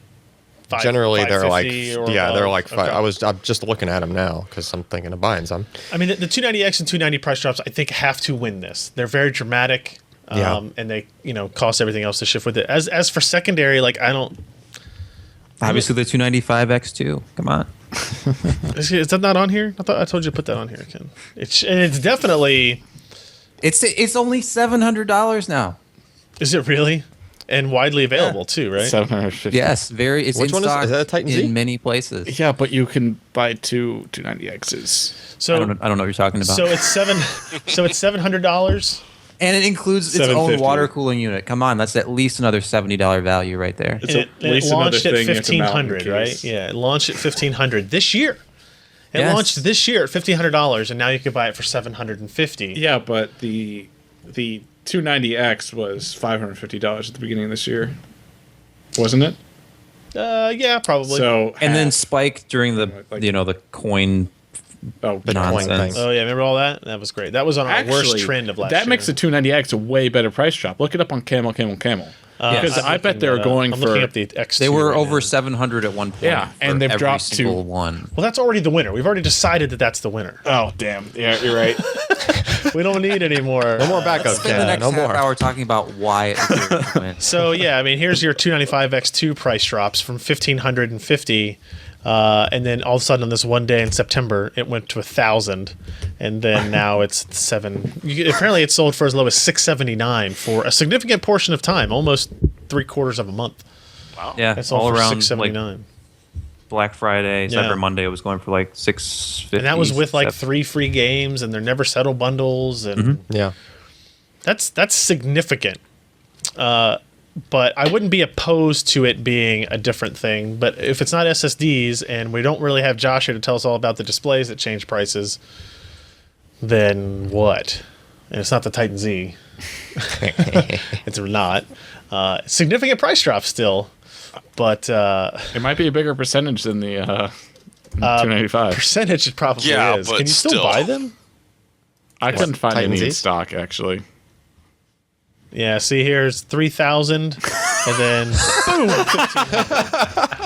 Generally, they're like, 550 or they're like above? five. I'm just looking at them now because I'm thinking of buying some. I mean, the 290X and 290 price drops, I think, have to win this. They're very dramatic, and they, cost everything else to shift with it. As for secondary, like I don't. Obviously, the 295X too. Come on. Is that not on here? I thought I told you to put that on here, Ken. It's definitely. It's only $700 now. Is it really? And widely available too, right? 750. Yes, very. It's Which in one is- stock is that a Titan Z? in many places. Yeah, but you can buy two 290Xs. So I don't know what you're talking about. So it's $700. And it includes its own $750. water cooling unit. Come on, that's at least another $70 value right there. It's And at it least another launched at thing you have to mount in the $1,500, right? case. Yeah, it launched at $1,500 this year. It Yes. launched this year at $1,500, and now you can buy it for $750. Yeah, but the 290X was $550 at the beginning of this year, wasn't it? Yeah, probably. So And then half. spiked during the the coin Oh, The coin nonsense. thing. Oh yeah, remember all that? That was great. That was on our worst trend of last year. That makes the 290X a way better price drop. Look it up on Camel. Because I bet they're going I'm for. looking up the X2 They were right over now. 700 at one point. Yeah, and for they've every dropped to- single one. Well, that's already the winner. We've already decided that that's the winner. Oh damn! Yeah, you're right. We don't need any more. No more backup, Spend the Ken. next No half more. hour talking about why it deserves to win. So yeah, I mean, here's your 295X2 price drops from 1,550, and then all of a sudden on this one day in September, it went to 1,000, and then now it's apparently it's sold for as low as $679 for a significant portion of time, almost 3/4 of a month. Yeah, It's all all for around $679. like Black Friday, Yeah. Cyber Monday, it was going for like $650. And that was with like $7. 3 free games, and they're never settle bundles, and Yeah. that's significant. But I wouldn't be opposed to it being a different thing. But if it's not SSDs, and we don't really have Josh here to tell us all about the displays that change prices, then what? And it's not the Titan Z. It's not. Significant price drop still, but It might be a bigger percentage than the 295. percentage it probably Yeah, is. but Can you still still. buy them? I couldn't find Titan any in Zs? stock actually. Yeah, see here's 3,000, and then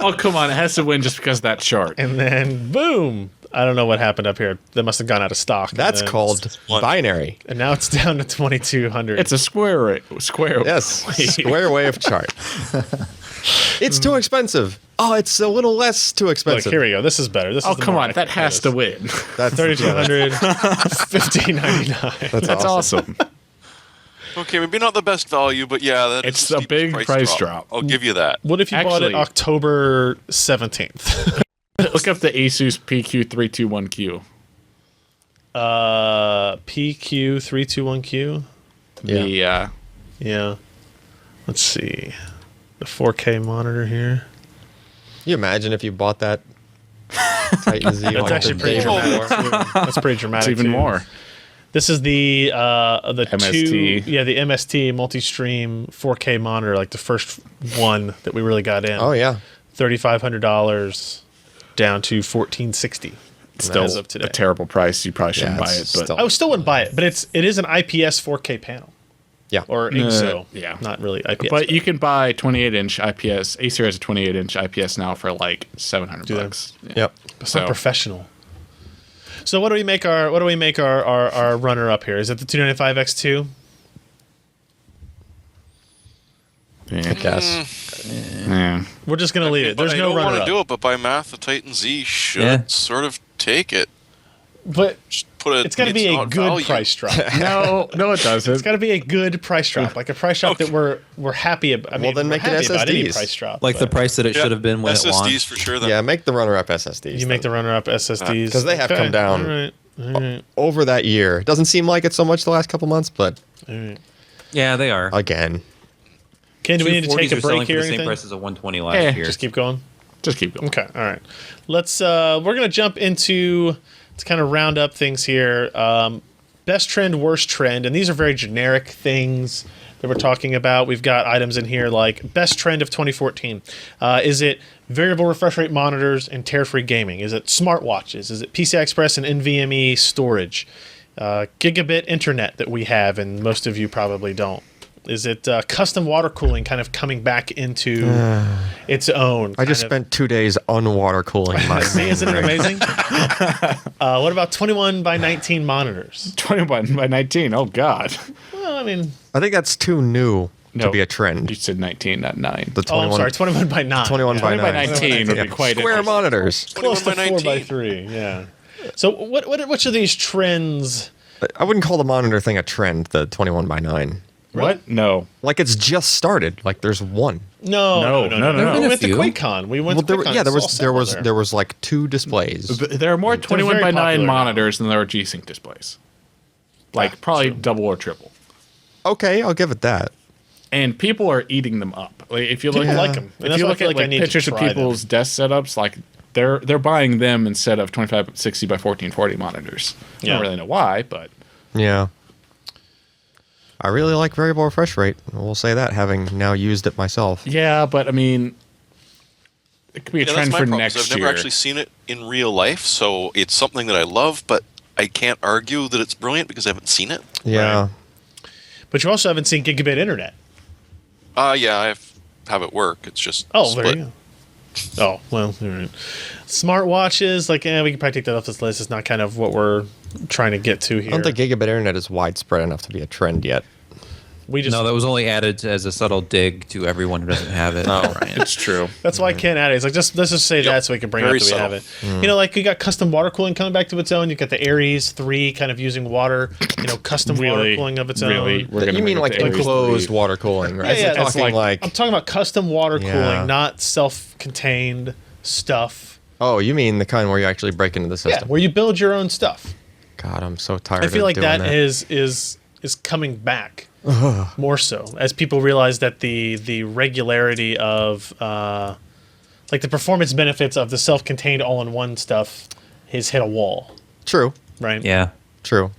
Oh come on! It has to win just because of that chart. and then boom. I don't know what happened up here. They must have gone out of stock. That's and then- called binary. And now it's down to 2,200. It's a square. Yes. Square wave chart. It's too expensive. Oh, it's a little less too Look, expensive. here we go. This is better. This Oh is the come more on! That accurate has to win. That's 3,200, 1,599. That's awesome. Okay, maybe not the best value, but yeah, that It's is a steep big price drop. I'll give you that. What if you bought it Actually- October 17th? Look up the Asus PQ321Q. PQ321Q. Yeah. Let's see. The 4K monitor here. Can you imagine if you bought that Titan Z? That's actually pretty dramatic. That's pretty dramatic. It's even more. This is the MST. the MST multi-stream 4K monitor, like the first one that we really got in. Oh yeah, $3,500 down to $1,460. Still as of today. a terrible price. You probably shouldn't buy it, but I still wouldn't buy it. But it is an IPS 4K panel. Yeah, or IGSO. Yeah, not really IPS. But you can buy 28-inch IPS. Acer has a 28-inch IPS now for like $700. Yeah. Yep. So professional. So what do we make our runner up here? Is it the 295X2? I guess. Yeah. We're just gonna leave it. There's no runner up. I don't want to do it, but by math, the Titan Z should sort of take it. But it's got to be a good value. price drop. No, it doesn't. It's got to be a good price drop, like a price drop that we're happy about. I mean, then make it happy about any SSDs. price drop, Like the price that it should have been when it SSDs launched. for sure. Then. Yeah, make the runner-up SSDs. You make the runner-up SSDs because they have come down All right. over that year. It doesn't seem like it so much the last couple months, but Yeah, they are. again, Ken, do we need to 240s take a are selling break for here? the Or same anything? price as a 120 last year. Just keep going. Just keep going. Okay, all right. Let's. We're gonna jump into to kind of round up things here. Best trend, worst trend, and these are very generic things that we're talking about. We've got items in here like best trend of 2014. Is it variable refresh rate monitors and tear-free gaming? Is it smartwatches? Is it PCI Express and NVMe storage? Gigabit internet that we have, and most of you probably don't. Is it custom water cooling kind of coming back into its own? I just spent 2 days unwater cooling my See, isn't it rig. amazing? What about 21 by 19 monitors? 21 by 19. Oh God. Well, I mean, I think that's too new to No. be a trend. You said 19, not 9. The oh, I'm sorry, 21 by 9. 21 by 20 by 9. 19 would be quite Square interesting. monitors. Close to 21 by 4 by 19. 3, yeah. So which of these trends? I wouldn't call the monitor thing a trend, the 21 by 9. What? No. Like it's just started. Like there's one. No. No. We been a went to few. QuakeCon. We went Well, to QuakeCon. there was like 2 displays. There are more 21 very by 9 popular now. monitors than there are G-Sync displays. Like probably double or triple. Okay, I'll give it that. And people are eating them up. Like if you look People at like 'em. And if that's you why I look feel at like I like need to pictures of try them. people's desk setups, like they're buying them instead of 2560 by 1440 monitors. I Yeah. don't really know why, but Yeah. I really like variable refresh rate. We'll say that, having now used it myself. yeah, but I mean, it could be a Yeah, that's trend my for problem. next I've year. never actually seen it in real life, so it's something that I love, but I can't argue that it's brilliant because I haven't seen it. Yeah. But you also haven't seen gigabit internet. Yeah, I have it work. It's just Oh, split. there you go. Oh, well, all right. Smartwatches, like, we can probably take that off this list. It's not kind of what we're trying to get to here. I don't think gigabit internet is widespread enough to be a trend yet. We just No, that was only added as a subtle dig to everyone who doesn't have it. Oh, It's true. That's why I can't add it. It's like let's just say that so we can bring it up Very that we have subtle. it. You know, like you got custom water cooling coming back to its own. You got the Aries 3 kind of using water. You know, custom water Really, cooling of its really, own. we're gonna You mean make like it to Aries enclosed 3. water cooling, right? Yeah, We're it's talking like I'm talking about custom water Yeah. cooling, not self-contained stuff. oh, you mean the kind where you actually break into the Yeah, system? where you build your own stuff. God, I'm so tired. I feel of like doing that that is coming back more so as people realize that the regularity of like the performance benefits of the self-contained all-in-one stuff has hit a wall, True, right? Yeah. true.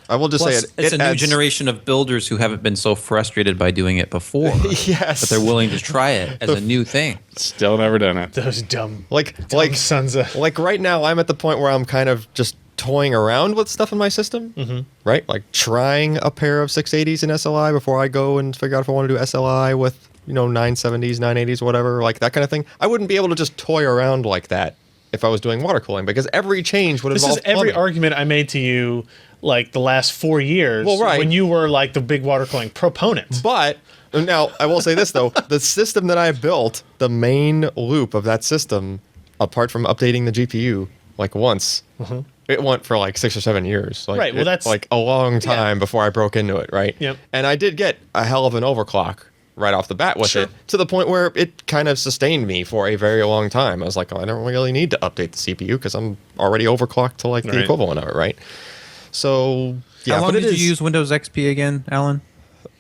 I will just Plus, say it's it a new adds- generation of builders who haven't been so frustrated by doing it before. Yes, But they're willing to try it as a new thing. Still never done it. Those dumb like sons of like right now. I'm at the point where I'm kind of just toying around with stuff in my system, right? Like trying a pair of 680s in SLI before I go and figure out if I want to do SLI with 970s, 980s, whatever, like that kind of thing. I wouldn't be able to just toy around like that if I was doing water cooling because every change would This involve is every plumbing. argument I made to you like the last 4 years. Well, right. when you were like the big water cooling proponent. But now I will say this though: the system that I built, the main loop of that system, apart from updating the GPU like once, it went for like 6 or 7 years. Like, Right, well, that's- like a long time before I broke into it, right? Yep. And I did get a hell of an overclock right off the bat with it, to the point where it kind of sustained me for a very long time. I was like, oh, I don't really need to update the CPU because I'm already overclocked to like the equivalent of it, right? So yeah. How long did you use Windows XP again, Alan?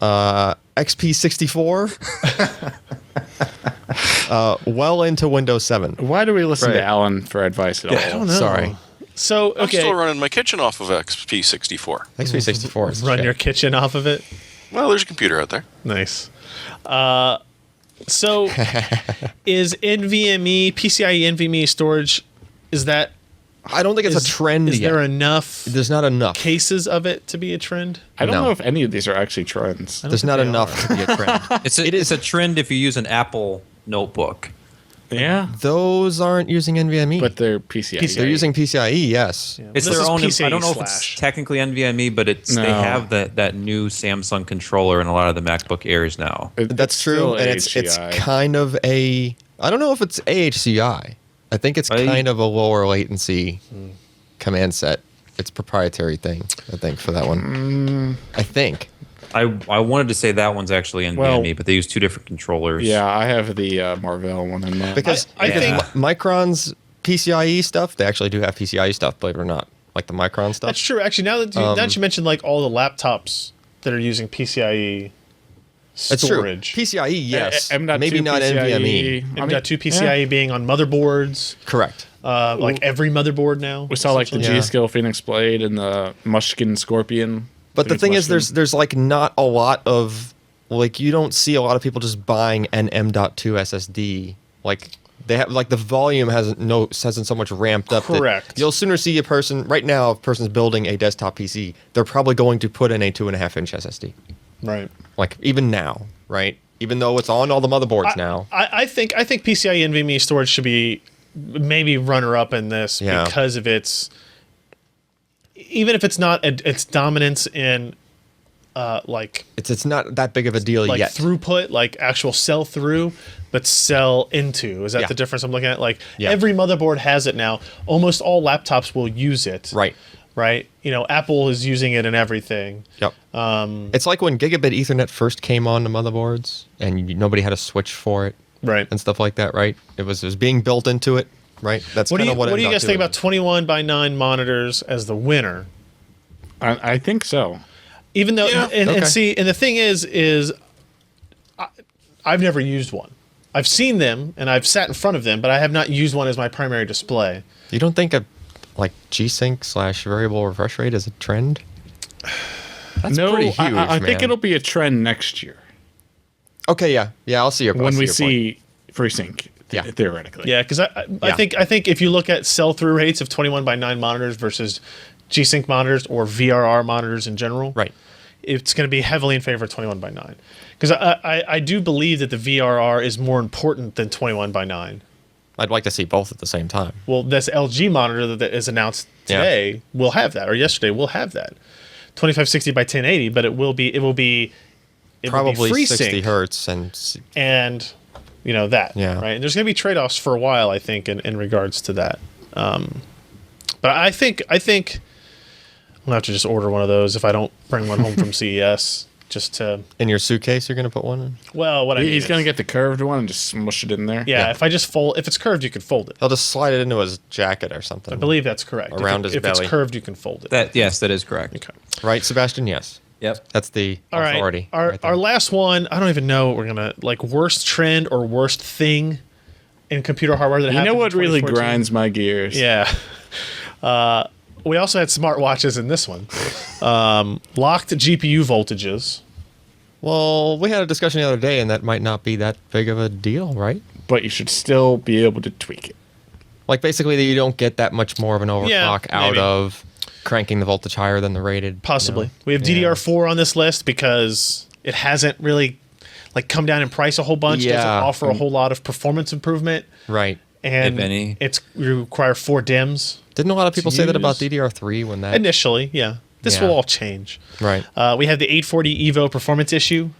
XP64. Well into Windows 7. Why do we listen to Alan for advice at all? I don't know. Sorry. So I'm still running my kitchen off of XP64. XP64 is run shit. your kitchen off of it. Well, there's a computer out there. Nice. So is NVMe, PCIe NVMe storage, is that... I don't think it's a trend Is yet. there enough There's not enough. cases of it to be a trend? I don't No. know if any of these are actually trends. There's not enough to be a trend. It's a trend if you use an Apple notebook. Yeah, Those aren't using NVMe. but they're PCIe. They're using PCIe, yes. Yeah. It's This their is own. PCIe I don't know if slash. it's technically NVMe, but it's No. they have that new Samsung controller in a lot of the MacBook Airs now. That's true. still And it's AHCI. kind of a... I don't know if it's AHCI. I think it's kind of a lower latency command set. It's a proprietary thing, I think, for that one. I think. I wanted to say that one's actually NVMe, Well- but they use two different controllers. Yeah, I have the Marvell one in there. Because I think- Micron's PCIe stuff, they actually do have PCIe stuff, believe it or not. Like the Micron stuff. That's true. Actually, now that you mentioned like all the laptops that are using PCIe That's true. storage. PCIe, yes. M.2 Maybe not PCIe. NVMe. M.2 PCIe being on motherboards, Correct. like every motherboard now. We saw like the Yeah. G-Skill Phoenix Blade and the Mushkin Scorpion. But the thing is, there's like not a lot of, like, you don't see a lot of people just buying an M.2 SSD. Like, they have, like, the volume hasn't so much ramped up. Correct. You'll sooner see a person, right now, if a person's building a desktop PC, they're probably going to put in a 2.5-inch SSD. Right. Like, even now, right? Even though it's on all the motherboards now. I think PCIe NVMe storage should be maybe runner up in this Yeah. because of its, even if it's not its dominance in like It's not that big of a deal yet. throughput, like actual sell through, but sell into. Is that Yeah. the difference I'm looking at? Like Yeah. every motherboard has it now. Almost all laptops will use it. Right. Right. You know, Apple is using it in everything. Yep. It's like when Gigabit Ethernet first came on the motherboards, and nobody had a switch for it, Right. and stuff like that. Right? It was being built into it. Right. That's What do kind you of what do you guys M.2 think is. about 21:9 monitors as the winner? I think so. Even though, Yeah. and Okay. see, and the thing is I've never used one. I've seen them and I've sat in front of them, but I have not used one as my primary display. You don't think a like G-Sync / variable refresh rate is a trend? That's no, pretty huge, I think man. it'll be a trend next year Okay, yeah, I'll see your when we your point. see FreeSync. Yeah. Theoretically. Yeah, because I think if you look at sell-through rates of 21:9 monitors versus G-Sync monitors or VRR monitors in general, Right. it's going to be heavily in favor of 21:9. Because I do believe that the VRR is more important than 21:9. I'd like to see both at the same time. Well, this LG monitor that is announced today will have that, or yesterday will have that, 2560 by 1080. But it will be Probably FreeSync 60 hertz and you know that. Yeah. Right. And there's going to be trade-offs for a while, I think, in regards to that. But I think I'm gonna have to just order one of those if I don't bring one home from CES. Just to in your suitcase, you're gonna put one in. well, what I mean He's is- going to get the curved one and just smush it in there. yeah. If I just if it's curved, you can fold it. He'll just slide it into his jacket or something. I believe that's correct. Around if his if belly. it's curved, you can fold it. That is correct. Okay. Right, Sebastian? Yes. Yep. That's the All right. authority. Our right there. our last one, I don't even know what we're gonna like worst trend or worst thing in computer hardware that You happened know in what really 2014? grinds my gears? Yeah. We also had smartwatches in this one. Locked GPU voltages. Well, we had a discussion the other day, and that might not be that big of a deal, right? But you should still be able to tweak it. Like, basically, that you don't get that much more of an overclock out maybe. of cranking the voltage higher than the rated. Possibly. you know? We have DDR4 on this list because it hasn't really like come down in price a whole bunch. Doesn't Yeah. offer a whole lot of performance improvement. Right. And If any. you require 4 DIMMs. Didn't a lot of people say that about use. DDR3 when that... Initially, yeah. This Yeah. will all change. Right. We have the 840 Evo performance issue.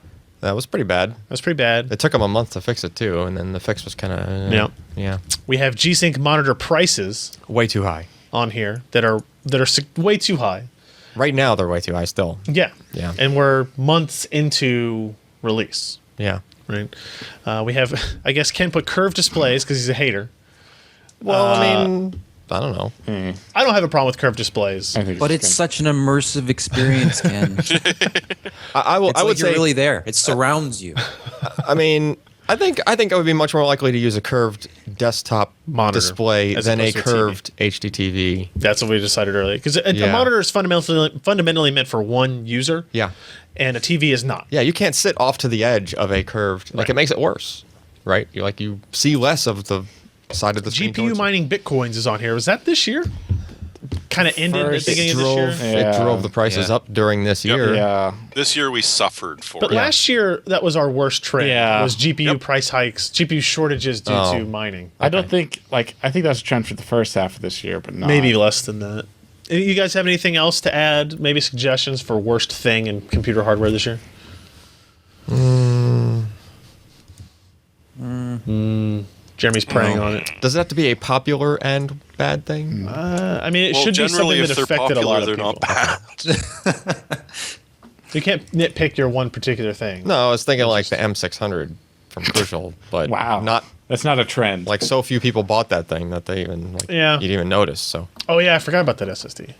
That was pretty bad. That's pretty bad. It took them a month to fix it, too, and then the fix was kind of... Yeah. Yeah. We have G-Sync monitor prices Way too high. on here that are way too high. Right now, they're way too high still. Yeah. Yeah. And we're months into release. Yeah. right? We have, I guess Ken put curved displays because he's a hater. Well, I mean, I don't know. I don't have a problem with curved displays. But it's such an immersive experience, Ken. I would like say you're really there. It surrounds you. I mean, I think I would be much more likely to use a curved desktop Monitor display as than a opposed to a curved HD TV. That's what we decided earlier. Because a monitor is fundamentally meant for one user. Yeah. And a TV is not. Yeah, you can't sit off to the edge of a curved. Like, it makes it worse, right? You see less of the side of the screen. GPU mining Bitcoins is on here. Was that this year? Kind of ended at the beginning of this year? It drove the prices up during this year. Yeah. This year we suffered for But it. last year, that was our worst trend. Yeah. Was GPU price hikes, GPU shortages due to mining. I don't think, I think that's a trend for the first half of this year, but not. Maybe less than that. You guys have anything else to add? Maybe suggestions for worst thing in computer hardware this year? Jeremy's praying on it. Does it have to be a popular and bad thing? I mean, it Well, should be something generally, that if they're affected a lot popular, of they're people. not bad. You can't nitpick your one particular thing. No, I was thinking like the M600 from Crucial, but not. That's not a trend. Like, so few people bought that thing that they even you didn't even notice. So Oh yeah, I forgot about that SSD.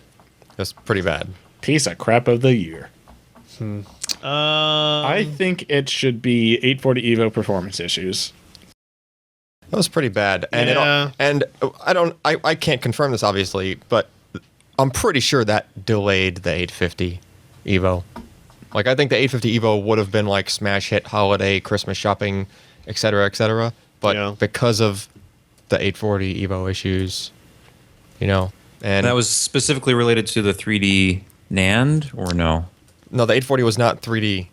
that's pretty bad. Piece of crap of the year. I think it should be 840 Evo performance issues. That was pretty bad, and Yeah. I can't confirm this obviously, but I'm pretty sure that delayed the 850 Evo. Like, I think the 850 Evo would have been like smash hit holiday, Christmas shopping, etc. But because of the 840 Evo issues, and that was specifically related to the 3D NAND, or no? No, the 840 was not 3D.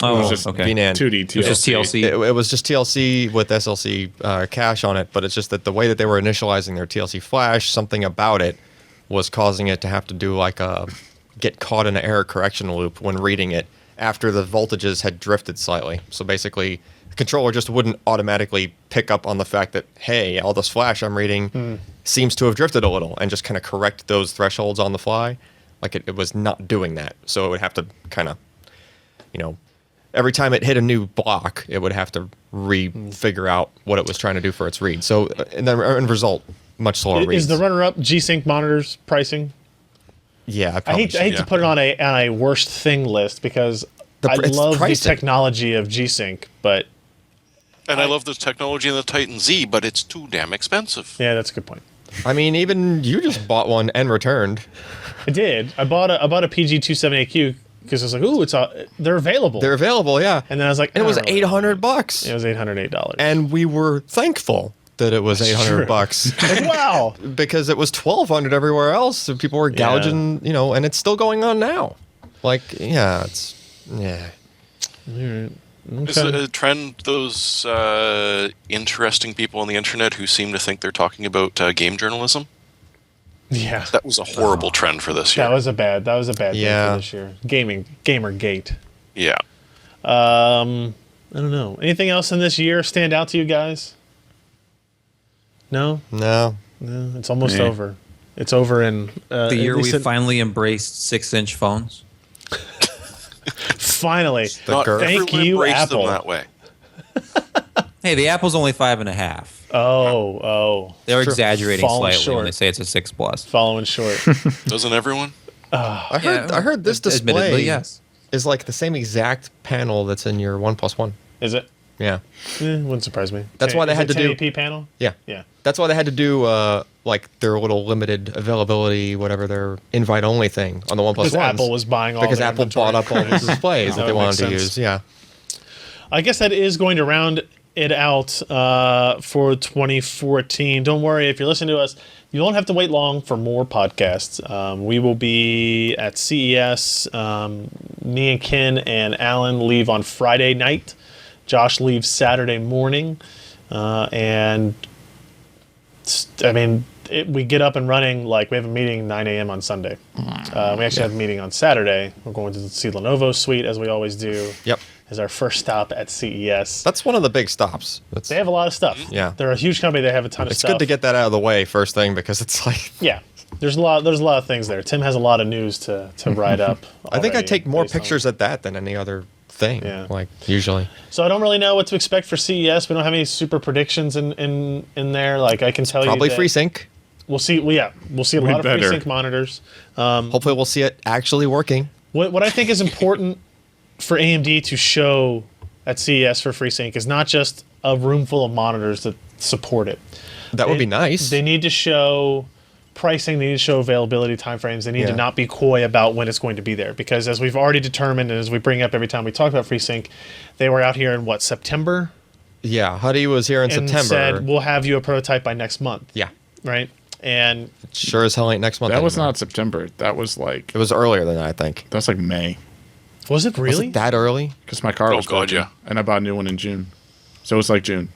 Oh, It was just okay. VNAND. 2D It was just TLC. It was just TLC with SLC cache on it, but it's just that the way that they were initializing their TLC flash, something about it was causing it to have to do like a get caught in an error correction loop when reading it after the voltages had drifted slightly. So basically, the controller just wouldn't automatically pick up on the fact that, hey, all this flash I'm reading seems to have drifted a little, and just kind of correct those thresholds on the fly. Like, it was not doing that. So it would have to kind of, every time it hit a new block, it would have to figure out what it was trying to do for its read. So in the end result, much slower reads. Is the runner-up G-Sync monitors pricing? Yeah, I hate to put it on a worst thing list because I love the technology of G-Sync, but And I love the technology in the Titan Z, but it's too damn expensive. yeah, that's a good point. I mean, even you just bought one and returned. I did. I bought a PG278Q because I was like, ooh, they're available. They're available, yeah. And then I was like, and it was $800. $800. It was $808. And we were thankful that it was $800. Like, wow. Because it was $1,200 everywhere else. So people were gouging, and it's still going on now. Like, it's. Is it a trend, those interesting people on the internet who seem to think they're talking about game journalism? Yeah. That was a horrible trend for this year. That was a bad thing for this year. Gamergate. Yeah. I don't know. Anything else in this year stand out to you guys? No? No. No, it's almost over. It's over in... the year we finally embraced 6-inch phones. Finally. Thank you, Apple. Them that way. Hey, the Apple's only 5.5. Oh. They're exaggerating Falling slightly short. when they say it's a 6 Plus. Following short. Doesn't everyone? I heard this display Admittedly, yes. is like the same exact panel that's in your OnePlus One. Is it? Yeah. Wouldn't surprise me. That's why they had to do 1080p panel? Yeah. Yeah. That's why they had to do like their little limited availability, whatever their invite only thing on the OnePlus Because ones. Apple was buying all because their Apple inventory. bought up all the displays that they would wanted make to sense. use. Yeah. I guess that is going to round it out for 2014. Don't worry, if you're listening to us, you don't have to wait long for more podcasts. We will be at CES. Me and Ken and Alan leave on Friday night. Josh leaves Saturday morning. And I mean, we get up and running, like we have a meeting 9 a.m. on Sunday. We actually have a meeting on Saturday. We're going to see Lenovo Suite, as we always do. Yep. As our first stop at CES. That's one of the big stops. They have a lot of stuff. Yeah. They're a huge company. They have a ton of It's stuff. good to get that out of the way first thing because it's like Yeah. There's a lot of things there. Tim has a lot of news to write up. I think I already take more based on- pictures at that than any other thing. Yeah. Like usually. So I don't really know what to expect for CES. We don't have any super predictions in there. Like I can tell Probably you that FreeSync. we'll see. Well, we'll see a lot of FreeSync monitors. Hopefully, we'll see it actually working. What I think is important for AMD to show at CES for FreeSync is not just a room full of monitors that support it. That would be nice. They need to show pricing. They need to show availability timeframes. They need to not be coy about when it's going to be there, because as we've already determined, and as we bring up every time we talk about FreeSync, they were out here in what, September? Yeah, Huddy was here in And September. said we'll have you a prototype by next month. Yeah, Right. And sure as hell ain't next month. That was anymore. not September. That was like It was earlier than that, I think. that was like May, was it Was really? it that early? because my car Oh, was God, broken, yeah. and I bought a new one in June, so it was like June.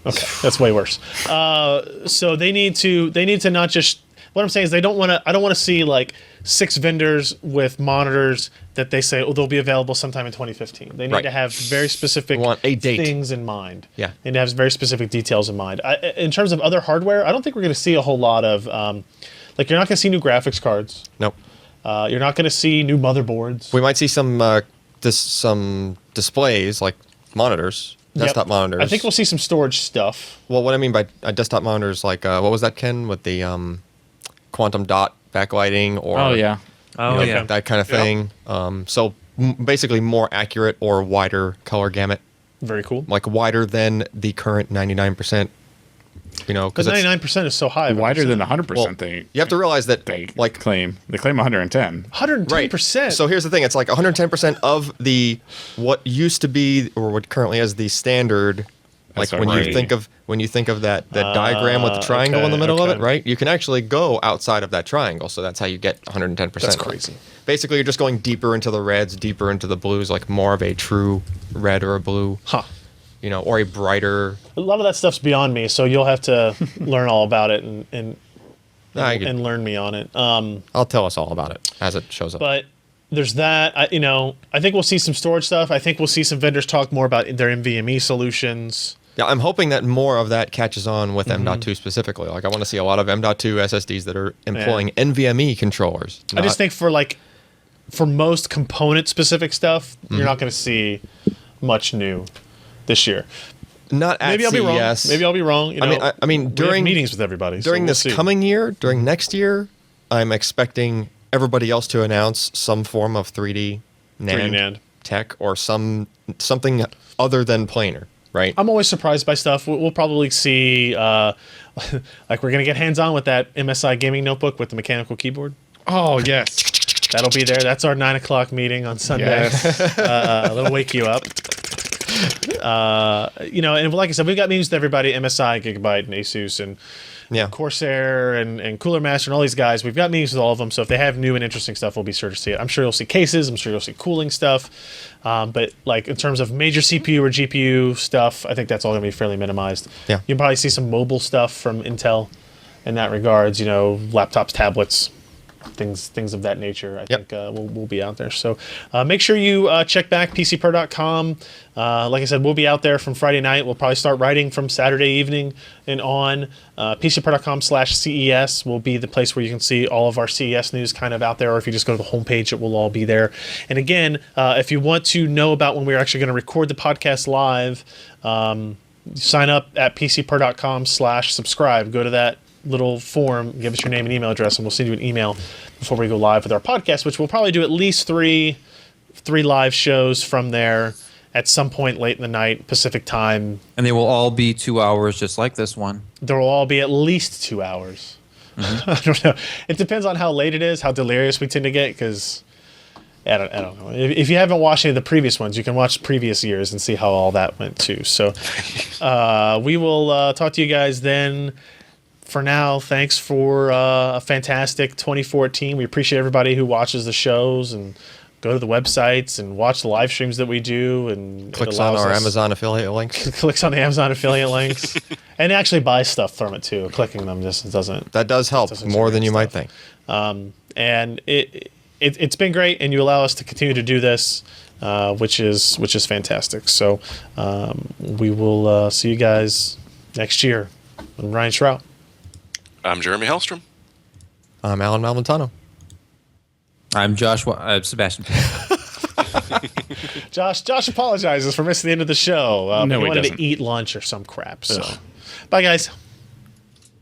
Okay, that's way worse. So they need to not just. What I'm saying is I don't want to see like 6 vendors with monitors that they say, oh, they'll be available sometime in 2015. They need Right. to have very specific We want a date. things in mind. Yeah. They need to have very specific details in mind. In terms of other hardware, I don't think we're going to see a whole lot of like you're not going to see new graphics cards. Nope. You're not going to see new motherboards. We might see some displays like monitors, desktop Yep. monitors. I think we'll see some storage stuff. Well, what I mean by desktop monitors, like what was that, Ken, with the quantum dot backlighting or Oh yeah, Oh, yeah. that kind of thing. So basically more accurate or wider color gamut, Very cool. like wider than the current 99%. You know, But because 99% is so high. wider than 100%. well, They you have to realize that they like claim 110. 110%. So here's the thing: it's like 110% of the what used to be or what currently is the standard. Like That's when right. you think of that diagram with the triangle in the middle of okay. it, right? You can actually go outside of that triangle, so that's how you get 110%. That's crazy. Basically, you're just going deeper into the reds, deeper into the blues, like more of a true red or a blue, Huh. you know, or a brighter. A lot of that stuff's beyond me, so you'll have to learn all about it and learn me on it. I'll tell us all about it as it shows up. But there's that. I think we'll see some storage stuff. I think we'll see some vendors talk more about their NVMe solutions. Yeah, I'm hoping that more of that catches on with Mm-hmm. M.2 specifically. Like, I want to see a lot of M.2 SSDs that are employing NVMe controllers. I just think for most component specific stuff, Mm-hmm. you're not going to see much new this year. not at Maybe I'll be wrong. CES. Maybe I'll be wrong. You know, I mean, we have during meetings with everybody during so we'll this see. coming year, during next year, I'm expecting everybody else to announce some form of 3D NAND tech or something other than planar, right? I'm always surprised by stuff. We'll probably see, like we're gonna get hands-on with that MSI gaming notebook with the mechanical keyboard. Oh yes, That'll be there. That's our 9:00 meeting on Sunday. yes. That'll wake you up. And like I said, we've got meetings with everybody: MSI, Gigabyte, and Asus, and Yeah. Corsair, and Cooler Master, and all these guys. We've got meetings with all of them. So if they have new and interesting stuff, we'll be sure to see it. I'm sure you'll see cases. I'm sure you'll see cooling stuff. But like in terms of major CPU or GPU stuff, I think that's all going to be fairly minimized. Yeah. You'll probably see some mobile stuff from Intel in that regards. Laptops, tablets. Things of that nature, I think will be out there. So make sure you check back PCPer.com. Like I said, we'll be out there from Friday night. We'll probably start writing from Saturday evening and on. PCPer.com/CES will be the place where you can see all of our CES news kind of out there, or if you just go to the homepage, it will all be there. And again, if you want to know about when we're actually going to record the podcast live, sign up at PCPer.com/subscribe. Go to that little form, give us your name and email address, and we'll send you an email before we go live with our podcast, which we'll probably do at least three live shows from there at some point late in the night Pacific time. And they will all be 2 hours, just like this one. There will all be at least 2 hours. I don't know. It depends on how late it is, how delirious we tend to get, because I don't know. If you haven't watched any of the previous ones, you can watch previous years and see how all that went too. So we will talk to you guys then. For now, thanks for a fantastic 2014. We appreciate everybody who watches the shows and go to the websites and watch the live streams that we do and Clicks on our Amazon affiliate links. clicks on the Amazon affiliate links and actually buys stuff from it too. Clicking them just doesn't. That does help doesn't more than generate you might stuff. think. And it's been great, and you allow us to continue to do this, which is fantastic. So we will see you guys next year. I'm Ryan Shrout. I'm Jeremy Hellstrom. I'm Alan Malventano. I'm Sebastian. Josh apologizes for missing the end of the show. No, he he wanted doesn't. to eat lunch or some crap. So, bye, guys.